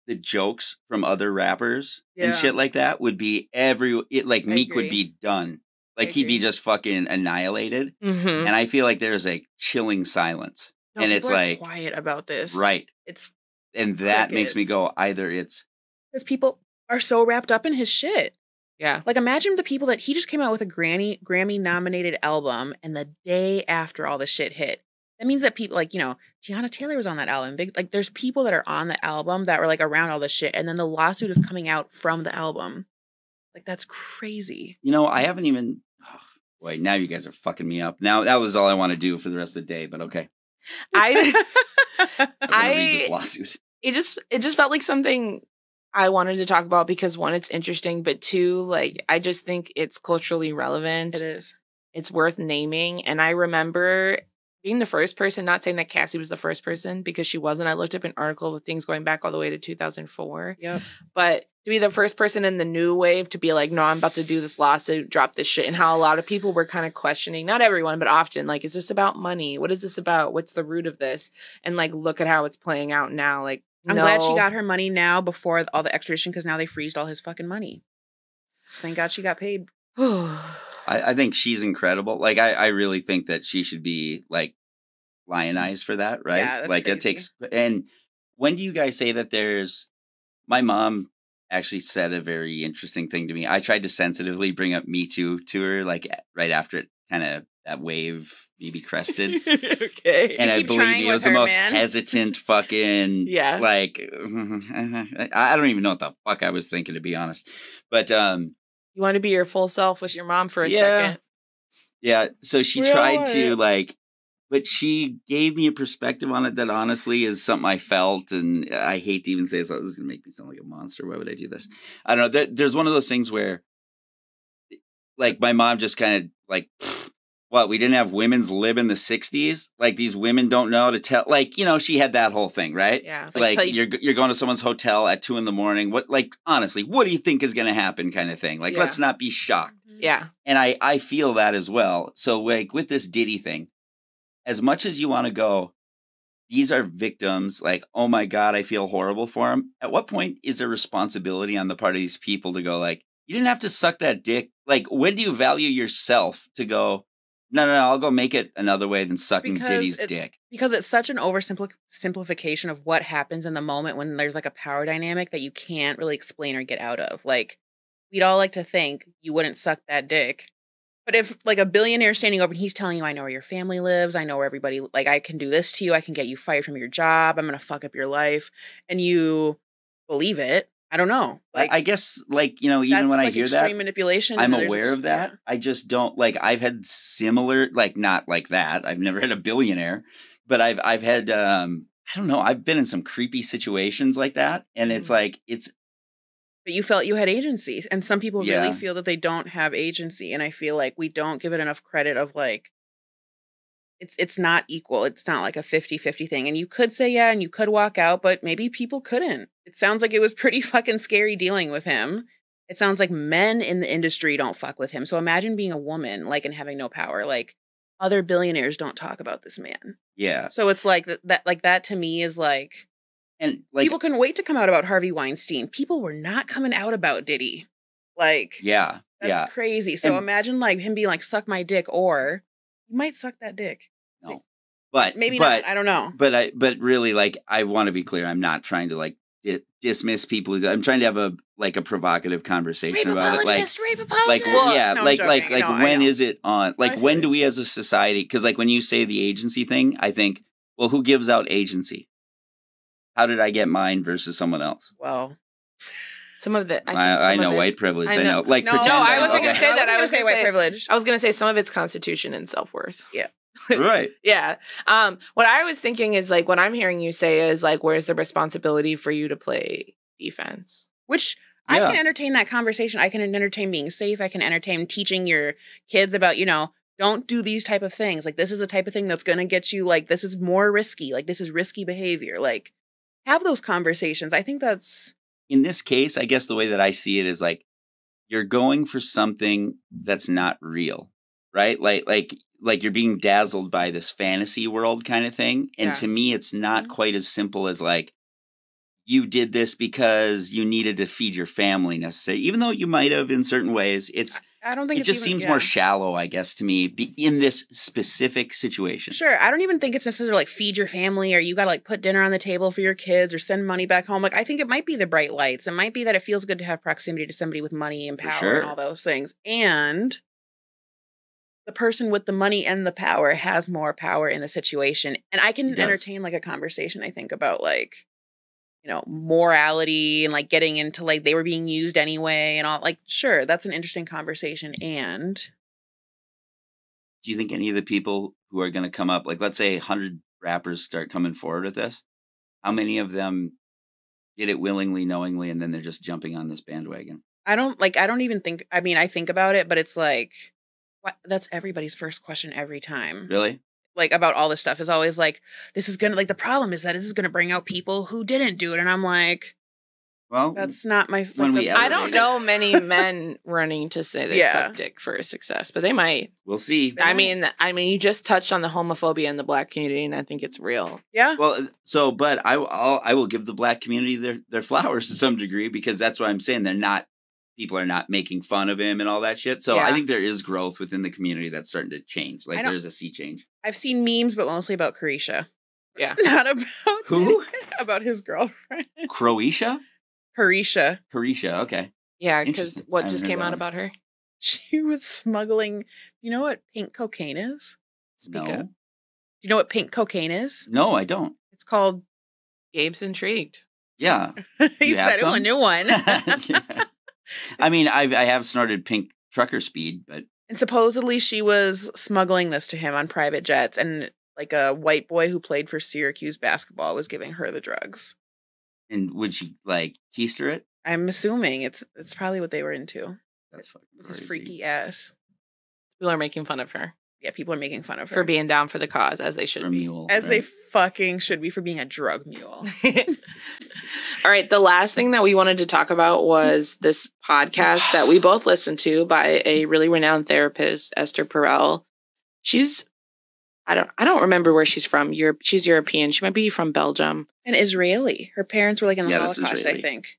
the jokes from other rappers and shit like that would be Meek would be done. Like he'd be just fucking annihilated.
Mm-hmm.
And I feel like there's a chilling silence.
No,
and it's like
quiet about this.
Right. And that makes me go, either it's
because people are so wrapped up in his shit.
Yeah.
Like imagine the people that he just came out with a Grammy nominated album and the day after all the shit hit. That means that people like, you know, Tiana Taylor was on that album. Like there's people that are on the album that were like around all this shit. And then the lawsuit is coming out from the album. Like that's crazy.
You know, I haven't even, boy, now you guys are fucking me up. Now that was all I want to do for the rest of the day, but okay.
I'm
gonna read this lawsuit.
It just felt like something I wanted to talk about because one, it's interesting, but two, like I just think it's culturally relevant.
It is.
It's worth naming. And I remember being the first person, not saying that Cassie was the first person because she wasn't. I looked up an article with things going back all the way to 2004.
Yep.
But to be the first person in the new wave to be like, no, I'm about to do this lawsuit, drop this shit. And how a lot of people were kind of questioning, not everyone, but often, like, is this about money? What is this about? What's the root of this? And like, look at how it's playing out now. Like,
I'm glad she got her money now before all the extradition because now they freezed all his fucking money. Thank God she got paid.
I think she's incredible. Like, I really think that she should be, like, lionized for that, right?
Yeah, that's
like,
crazy.
It takes... And when do you guys say that there's... My mom actually said a very interesting thing to me. I tried to sensitively bring up Me Too to her, like, right after it kind of... That wave maybe crested.
Okay.
And I believe me, it was the most hesitant fucking...
Yeah.
Like... I don't even know what the fuck I was thinking, to be honest. But...
You want to be your full self with your mom for a second.
Yeah. So she tried to like, but she gave me a perspective on it that honestly is something I felt. And I hate to even say this. This is going to make me sound like a monster. Why would I do this? I don't know. There's one of those things where like my mom just kind of like, what, we didn't have women's lib in the 60s? Like these women don't know to tell, like, you know, she had that whole thing, right?
Yeah.
Like you're going to someone's hotel at 2 a.m. What, like, honestly, what do you think is going to happen kind of thing? Like, let's not be shocked.
Yeah.
And I feel that as well. So like with this Diddy thing, as much as you want to go, these are victims, like, oh my God, I feel horrible for them. At what point is there responsibility on the part of these people to go like, you didn't have to suck that dick? Like, when do you value yourself to go, no, I'll go make it another way than sucking Diddy's dick?
Because it's such an oversimplification of what happens in the moment when there's like a power dynamic that you can't really explain or get out of. Like, we'd all like to think you wouldn't suck that dick. But if like a billionaire standing over and he's telling you, I know where your family lives, I know where everybody, like, I can do this to you, I can get you fired from your job, I'm going to fuck up your life, and you believe it, I don't know. Like,
I guess, like, you know, even when I hear that,
extreme manipulation,
I'm aware of that. Yeah. I just don't, like, I've had similar, like, not like that. I've never had a billionaire, but I've had, I don't know, I've been in some creepy situations like that. And it's like,
but you felt you had agency. And some people really feel that they don't have agency. And I feel like we don't give it enough credit of like, it's not equal. It's not like a 50-50 thing. And you could say, yeah, and you could walk out, but maybe people couldn't. It sounds like it was pretty fucking scary dealing with him. It sounds like men in the industry don't fuck with him. So imagine being a woman, like, and having no power. Like, other billionaires don't talk about this man.
Yeah.
So it's like that to me is like,
and like,
people couldn't wait to come out about Harvey Weinstein. People were not coming out about Diddy. Like, that's crazy. So imagine like him being like, suck my dick, or you might suck that dick.
No, but
maybe not. I don't know.
But really, like, I want to be clear. I'm not trying to like dismiss people. I'm trying to have a provocative conversation about it.
Rape apologist.
When is it on? Like, when do we as a society? Because like when you say the agency thing, I think, well, who gives out agency? How did I get mine versus someone else?
Well,
some of the
I know white privilege. I know. Like, pretend.
No, I wasn't going to say that.
I was going to say white privilege.
I was going to say some of it's constitution and self-worth.
Yeah.
Right.
Yeah. What I was thinking is like what I'm hearing you say is like, where's the responsibility for you to play defense?
Which I can entertain that conversation. I can entertain being safe. I can entertain teaching your kids about, you know, don't do these type of things. Like, this is the type of thing that's going to get you, like, this is more risky. Like, this is risky behavior. Like, have those conversations. I think that's...
In this case, I guess the way that I see it is like, you're going for something that's not real, right? Like you're being dazzled by this fantasy world kind of thing. And to me, it's not quite as simple as like, you did this because you needed to feed your family necessarily, even though you might have in certain ways.
I don't think
it just seems more shallow, I guess, to me, in this specific situation.
Sure. I don't even think it's necessarily like feed your family or you got to like put dinner on the table for your kids or send money back home. Like, I think it might be the bright lights. It might be that it feels good to have proximity to somebody with money and power and all those things. And the person with the money and the power has more power in the situation. And I can entertain like a conversation, I think, about like, you know, morality and like getting into like they were being used anyway and all. Like, sure, that's an interesting conversation. And
do you think any of the people who are going to come up, like let's say 100 rappers start coming forward with this, how many of them did it willingly, knowingly, and then they're just jumping on this bandwagon?
I don't even think, I mean, I think about it, but it's like, what? That's everybody's first question every time.
Really?
Like, about all this stuff is always like, this is going to, like, the problem is that this is going to bring out people who didn't do it. And I'm like, well, that's not my, like,
I don't know many men running to say they suck dick for success, but they might.
We'll see.
I mean, you just touched on the homophobia in the Black community, and I think it's real.
Yeah.
Well, so, but I will give the Black community their flowers to some degree, because that's what I'm saying. People are not making fun of him and all that shit. So I think there is growth within the community that's starting to change. Like, there's a sea change.
I've seen memes, but mostly about Carisha.
Yeah.
Not about
who?
About his girlfriend.
Croatia?
Carisha.
Okay.
Yeah, because what just came out about her?
She was smuggling. You know what pink cocaine is?
Speak up.
Do you know what pink cocaine is?
No, I don't.
It's called...
Gabe's intrigued.
Yeah.
He said a new one.
Yeah. I mean, I have snorted pink trucker speed, but...
And supposedly she was smuggling this to him on private jets, and like a white boy who played for Syracuse basketball was giving her the drugs.
And would she, like, keister it?
I'm assuming it's probably what they were into.
That's fucking
crazy. His freaky ass.
People are making fun of her.
Yeah, people are making fun of her.
For being down for the cause, as they should be.
They fucking should be, for being a drug mule.
All right. The last thing that we wanted to talk about was this podcast that we both listened to by a really renowned therapist, Ester Perel. I don't remember where she's from. She's European. She might be from Belgium.
And Israeli. Her parents were like in the Holocaust, I think.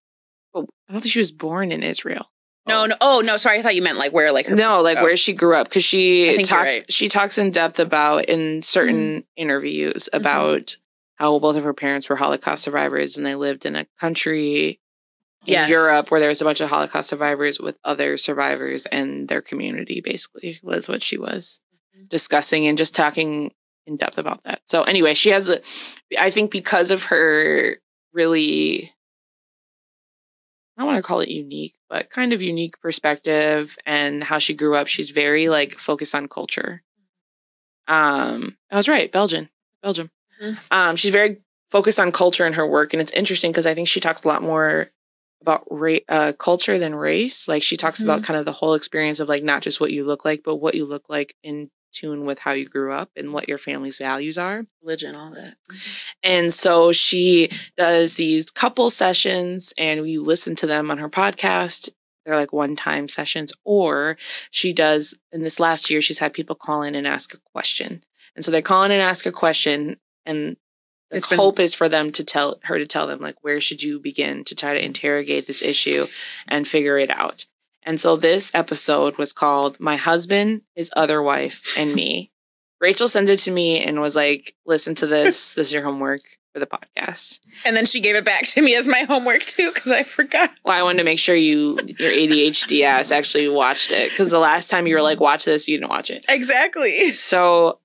Oh, I don't think she was born in Israel.
No. Oh, no. Sorry. I thought you meant like where like her
where she grew up. Because she talks in depth about in certain interviews about how both of her parents were Holocaust survivors and they lived in a country in Europe where there was a bunch of Holocaust survivors with other survivors and their community basically was what she was discussing and just talking in depth about that. So anyway, she has I think because of her really, I don't want to call it unique, but kind of unique perspective and how she grew up, she's very like focused on culture. I was right. Belgium. She's very focused on culture in her work. And it's interesting because I think she talks a lot more about culture than race. Like she talks about kind of the whole experience of like, not just what you look like, but what you look like in tune with how you grew up and what your family's values are.
Religion, all that.
And so she does these couple sessions and we listen to them on her podcast. They're like one-time sessions, or she does, in this last year, she's had people call in and ask a question. And so they call in and ask a question, and the hope is for them to tell them, like, where should you begin to try to interrogate this issue and figure it out. And so this episode was called My Husband, His Other Wife, and Me. Rachel sent it to me and was like, listen to this. This is your homework for the podcast.
And then she gave it back to me as my homework too, because I forgot.
Well, I wanted to make sure your ADHD ass actually watched it, because the last time you were like, watch this, you didn't watch it.
Exactly.
So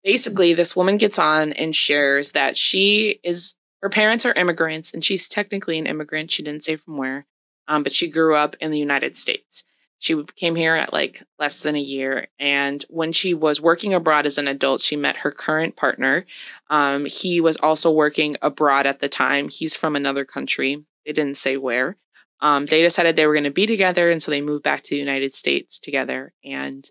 basically, this woman gets on and shares that her parents are immigrants, and she's technically an immigrant. She didn't say from where, but she grew up in the United States. She came here at like less than a year. And when she was working abroad as an adult, she met her current partner. He was also working abroad at the time. He's from another country. They didn't say where. They decided they were going to be together. And so they moved back to the United States together. And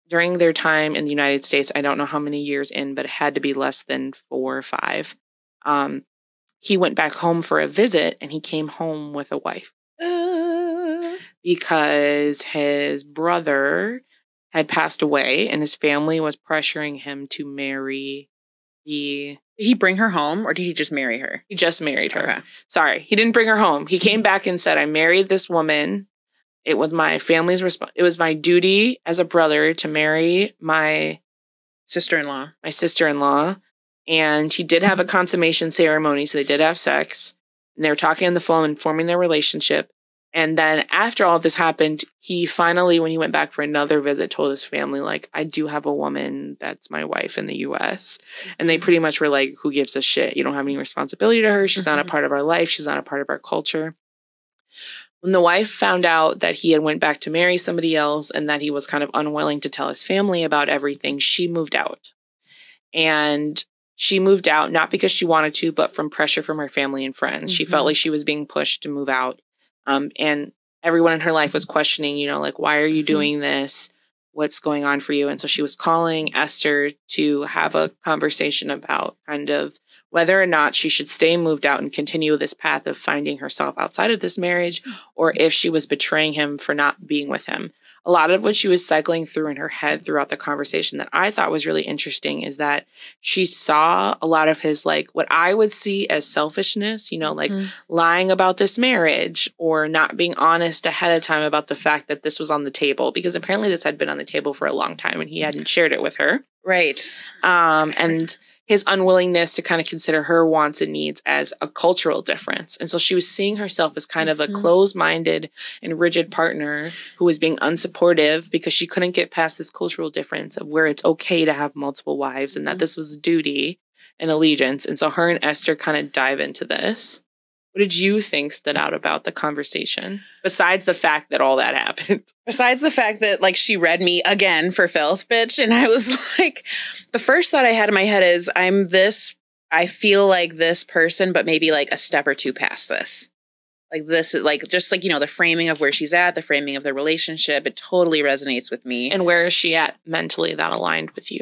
during their time in the United States, I don't know how many years in, but it had to be less than 4 or 5. He went back home for a visit and he came home with a wife. Because his brother had passed away and his family was pressuring him to marry Did
he bring her home or did he just marry her?
He just married her.
Okay.
Sorry, he didn't bring her home. He came back and said, I married this woman. It was my family's it was my duty as a brother to marry my
sister-in-law.
And he did have a consummation ceremony, so they did have sex. And they were talking on the phone and forming their relationship. And then after all of this happened, he finally, when he went back for another visit, told his family, like, I do have a woman that's my wife in the U.S. And they pretty much were like, who gives a shit? You don't have any responsibility to her. She's not a part of our life. She's not a part of our culture. When the wife found out that he had went back to marry somebody else and that he was kind of unwilling to tell his family about everything, she moved out. And she moved out not because she wanted to, but from pressure from her family and friends. She felt like she was being pushed to move out. And everyone in her life was questioning, you know, like, why are you doing this? What's going on for you? And so she was calling Esther to have a conversation about kind of whether or not she should stay moved out and continue this path of finding herself outside of this marriage, or if she was betraying him for not being with him. A lot of what she was cycling through in her head throughout the conversation that I thought was really interesting is that she saw a lot of his, like, what I would see as selfishness, you know, like lying about this marriage or not being honest ahead of time about the fact that this was on the table, because apparently this had been on the table for a long time and he hadn't shared it with her.
Right.
And his unwillingness to kind of consider her wants and needs as a cultural difference. And so she was seeing herself as kind of a closed-minded and rigid partner who was being unsupportive because she couldn't get past this cultural difference of where it's okay to have multiple wives and that this was duty and allegiance. And so her and Esther kind of dive into this. What did you think stood out about the conversation, besides the fact that all that happened?
Besides the fact that, like, she read me again for filth, bitch. And I was like, the first thought I had in my head is, I feel like this person, but maybe like a step or two past this. Like this is like, just like, you know, the framing of where she's at, the framing of the relationship. It totally resonates with me.
And where is she at mentally that aligned with you?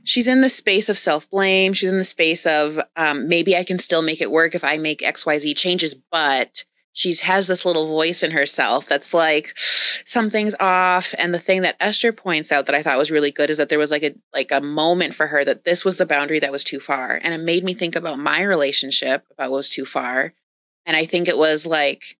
she's in the space of self-blame. She's in the space of maybe I can still make it work if I make XYZ changes, but she has this little voice in herself that's like, something's off. And the thing that Ester points out that I thought was really good is that there was like a moment for her that this was the boundary that was too far. And it made me think about my relationship about what was too far. And I think it was like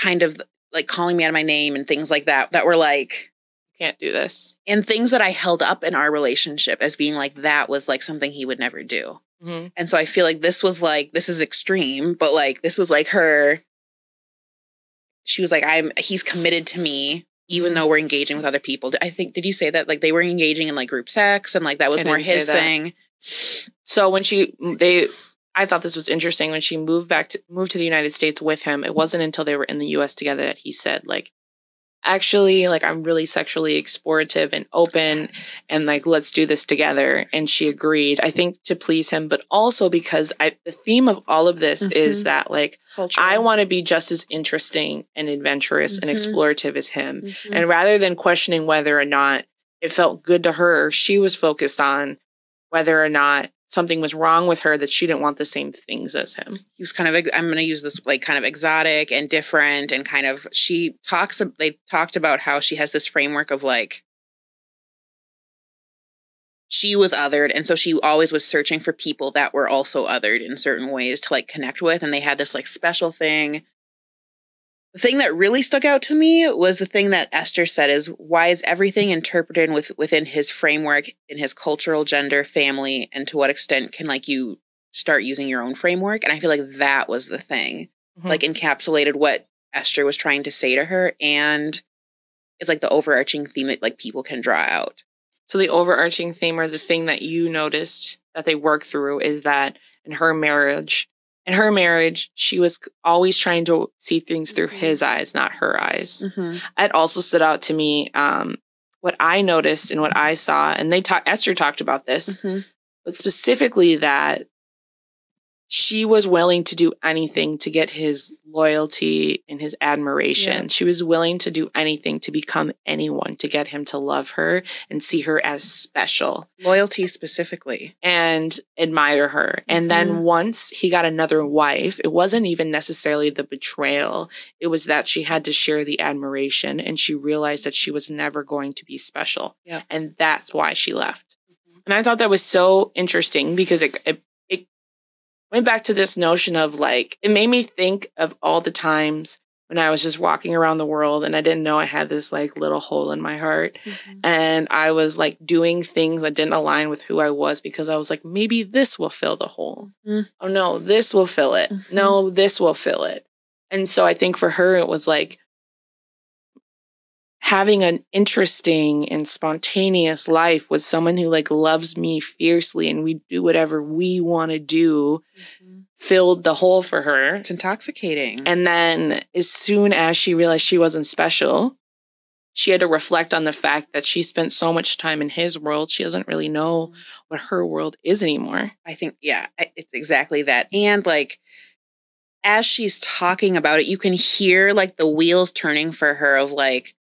kind of like calling me out of my name and things like that were like,
can't do this.
And things that I held up in our relationship as being like, that was like something he would never do. Mm-hmm. And so I feel like this was like, this is extreme, but like, this was like her, she was like, he's committed to me, even though we're engaging with other people. Did you say that? Like they were engaging in like group sex and like that was more his thing.
So when I thought this was interesting when she moved to the United States with him. It wasn't until they were in the US together that he said like, actually, like, I'm really sexually explorative and open and like, let's do this together. And she agreed, I think to please him, but also because the theme of all of this is that like, I want to be just as interesting and adventurous and explorative as him. And rather than questioning whether or not it felt good to her, she was focused on whether or not something was wrong with her that she didn't want the same things as him.
He was kind of, I'm going to use this like kind of exotic and different and kind of, they talked about how she has this framework of like, she was othered. And so she always was searching for people that were also othered in certain ways to like connect with. And they had this like special thing. The thing that really stuck out to me was the thing that Ester said is, why is everything interpreted within his framework in his cultural, gender, family, and to what extent can like you start using your own framework? And I feel like that was the thing, like encapsulated what Ester was trying to say to her. And it's like the overarching theme that like people can draw out.
So the overarching theme or the thing that you noticed that they work through is that in her marriage, she was always trying to see things through his eyes, not her eyes. It also stood out to me what I noticed and what I saw, and Ester talked about this, but specifically that she was willing to do anything to get his loyalty and his admiration. Yeah. She was willing to do anything to become anyone, to get him to love her and see her as special.
Loyalty specifically.
And admire her. And then once he got another wife, it wasn't even necessarily the betrayal. It was that she had to share the admiration and she realized that she was never going to be special. Yeah. And that's why she left. And I thought that was so interesting because it went back to this notion of like, it made me think of all the times when I was just walking around the world and I didn't know I had this like little hole in my heart. And I was like doing things that didn't align with who I was because I was like, maybe this will fill the hole. Oh no, this will fill it. No, this will fill it. And so I think for her, it was like having an interesting and spontaneous life with someone who like loves me fiercely and we do whatever we want to do filled the hole for her.
It's intoxicating.
And then as soon as she realized she wasn't special, she had to reflect on the fact that she spent so much time in his world. She doesn't really know what her world is anymore.
I think, yeah, it's exactly that. And like, as she's talking about it, you can hear like the wheels turning for her of like,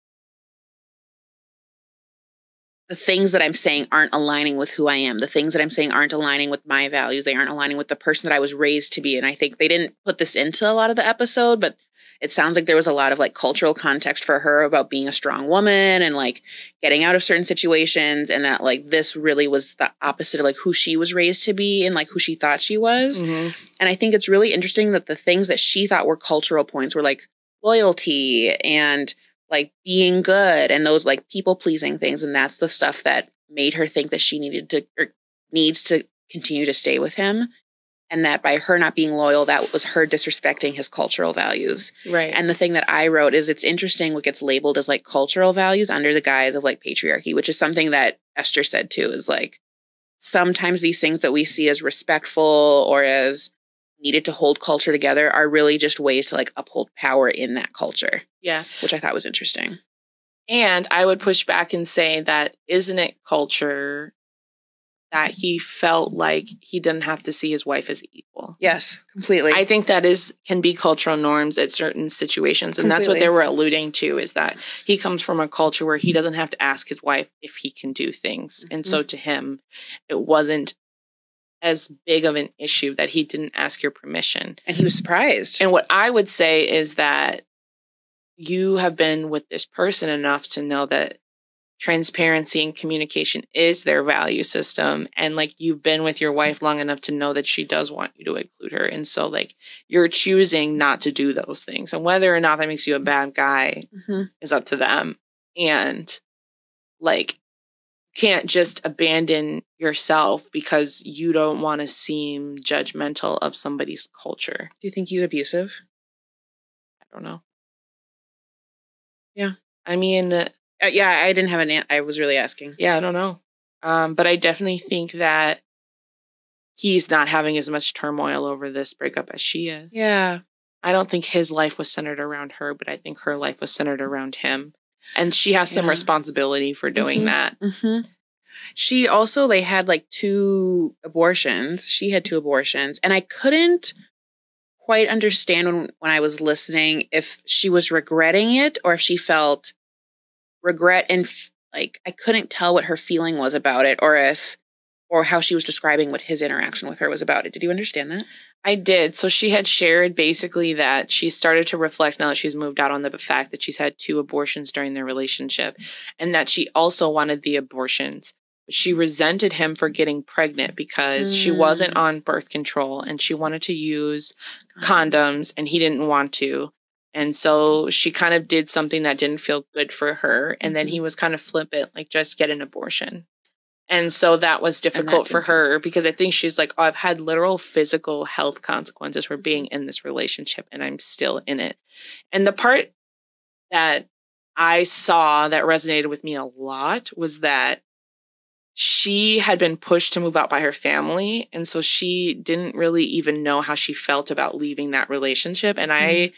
the things that I'm saying aren't aligning with who I am. The things that I'm saying aren't aligning with my values. They aren't aligning with the person that I was raised to be. And I think they didn't put this into a lot of the episode, but it sounds like there was a lot of like cultural context for her about being a strong woman and like getting out of certain situations. And that like this really was the opposite of like who she was raised to be and like who she thought she was. And I think it's really interesting that the things that she thought were cultural points were like loyalty and like being good and those like people pleasing things. And that's the stuff that made her think that she needed to or needs to continue to stay with him. And that by her not being loyal, that was her disrespecting his cultural values.
Right.
And the thing that I wrote is it's interesting what gets labeled as like cultural values under the guise of like patriarchy, which is something that Ester said too, is like sometimes these things that we see as respectful or as needed to hold culture together are really just ways to like uphold power in that culture.
Yeah.
Which I thought was interesting.
And I would push back and say that isn't it culture that he felt like he didn't have to see his wife as equal.
Yes, completely.
I think that can be cultural norms at certain situations. And that's what they were alluding to, is that he comes from a culture where he doesn't have to ask his wife if he can do things. And so to him, it wasn't as big of an issue that he didn't ask your permission.
And he was surprised.
And what I would say is that you have been with this person enough to know that transparency and communication is their value system. And like, you've been with your wife long enough to know that she does want you to include her. And so like, you're choosing not to do those things. And whether or not that makes you a bad guy is up to them. And like, can't just abandon yourself because you don't want to seem judgmental of somebody's culture.
Do you think he's abusive?
I don't know.
Yeah.
I mean...
yeah, I didn't have an answer. I was really asking.
Yeah, I don't know. But I definitely think that he's not having as much turmoil over this breakup as she is.
Yeah.
I don't think his life was centered around her, but I think her life was centered around him. And she has some responsibility for doing that. She also, they had like 2 abortions. She had 2 abortions. And I couldn't quite understand when I was listening if she was regretting it or if she felt regret and like I couldn't tell what her feeling was about it or how she was describing what his interaction with her was about it. Did you understand that? I did. So she had shared basically that she started to reflect now that she's moved out on the fact that she's had 2 abortions during their relationship and that she also wanted the abortions. But she resented him for getting pregnant because she wasn't on birth control and she wanted to use condoms and he didn't want to. And so she kind of did something that didn't feel good for her. And then he was kind of flippant, like, just get an abortion. And so that was difficult for her because I think she's like, oh, I've had literal physical health consequences for being in this relationship and I'm still in it. And the part that I saw that resonated with me a lot was that she had been pushed to move out by her family. And so she didn't really even know how she felt about leaving that relationship. And I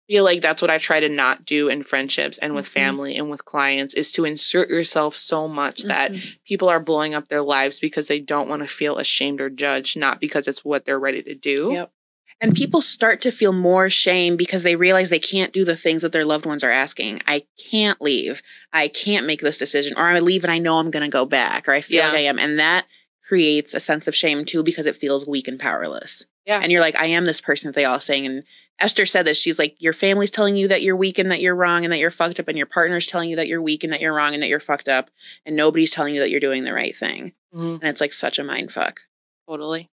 feel like that's what I try to not do in friendships and with family and with clients is to insert yourself so much that people are blowing up their lives because they don't want to feel ashamed or judged, not because it's what they're ready to do.
Yep. And people start to feel more shame because they realize they can't do the things that their loved ones are asking. I can't leave. I can't make this decision. Or I leave and I know I'm going to go back. Or I feel like I am. And that creates a sense of shame too because it feels weak and powerless. Yeah. And you're like, I am this person that they all saying. And Esther said this. She's like, your family's telling you that you're weak and that you're wrong and that you're fucked up. And your partner's telling you that you're weak and that you're wrong and that you're fucked up. And nobody's telling you that you're doing the right thing. And it's like such a mind fuck.
Totally.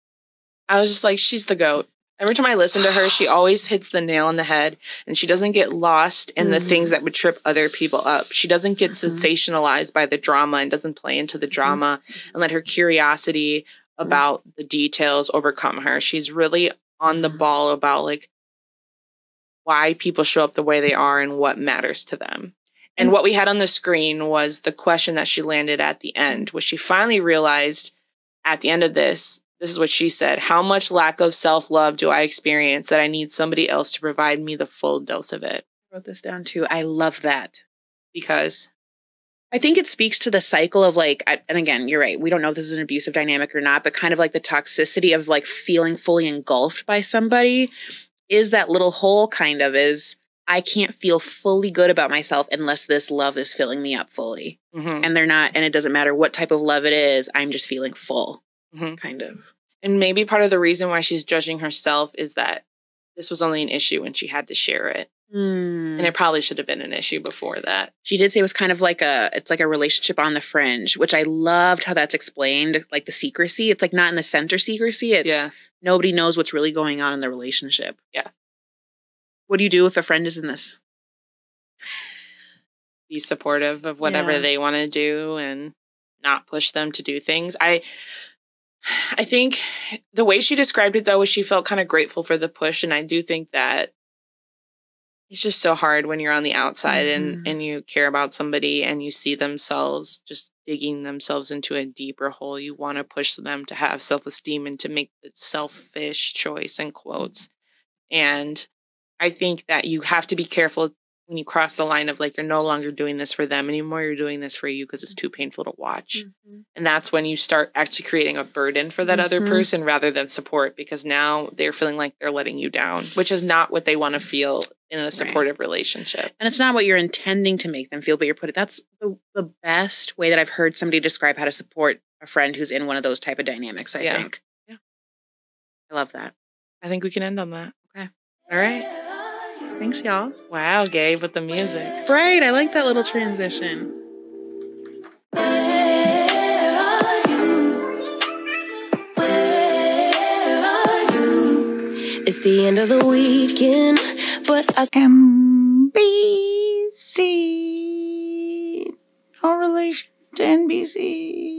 I was just like, she's the GOAT. Every time I listen to her, she always hits the nail on the head and she doesn't get lost in the things that would trip other people up. She doesn't get sensationalized by the drama and doesn't play into the drama and let her curiosity about the details overcome her. She's really on the ball about like why people show up the way they are and what matters to them. And what we had on the screen was the question that she landed at the end, which she finally realized at the end of this. This is what she said. How much lack of self-love do I experience that I need somebody else to provide me the full dose of it?
I wrote this down too. I love that.
Because?
I think it speaks to the cycle of like, and again, you're right. We don't know if this is an abusive dynamic or not, but kind of like the toxicity of like feeling fully engulfed by somebody is that little hole kind of is, I can't feel fully good about myself unless this love is filling me up fully. And they're not, and it doesn't matter what type of love it is. I'm just feeling full. Kind of.
And maybe part of the reason why she's judging herself is that this was only an issue when she had to share it. And it probably should have been an issue before that.
She did say it was kind of like it's like a relationship on the fringe, which I loved how that's explained, like the secrecy. It's like not in the center secrecy. It's nobody knows what's really going on in the relationship.
Yeah.
What do you do if a friend is in this?
Be supportive of whatever they want to do and not push them to do things. I think the way she described it, though, was she felt kind of grateful for the push. And I do think that it's just so hard when you're on the outside and you care about somebody and you see themselves just digging themselves into a deeper hole. You want to push them to have self-esteem and to make the selfish choice, in quotes. And I think that you have to be careful when you cross the line of like, you're no longer doing this for them anymore. You're doing this for you because it's too painful to watch. And that's when you start actually creating a burden for that other person rather than support, because now they're feeling like they're letting you down, which is not what they want to feel in a supportive relationship.
And it's not what you're intending to make them feel, but that's the best way that I've heard somebody describe how to support a friend who's in one of those type of dynamics, I think.
Yeah.
I love that.
I think we can end on that.
Okay.
All right.
Thanks, y'all.
Wow, Gabe, with the music.
Right. I like that little transition.
It's the end of the weekend, but I
NBC. No relation to NBC.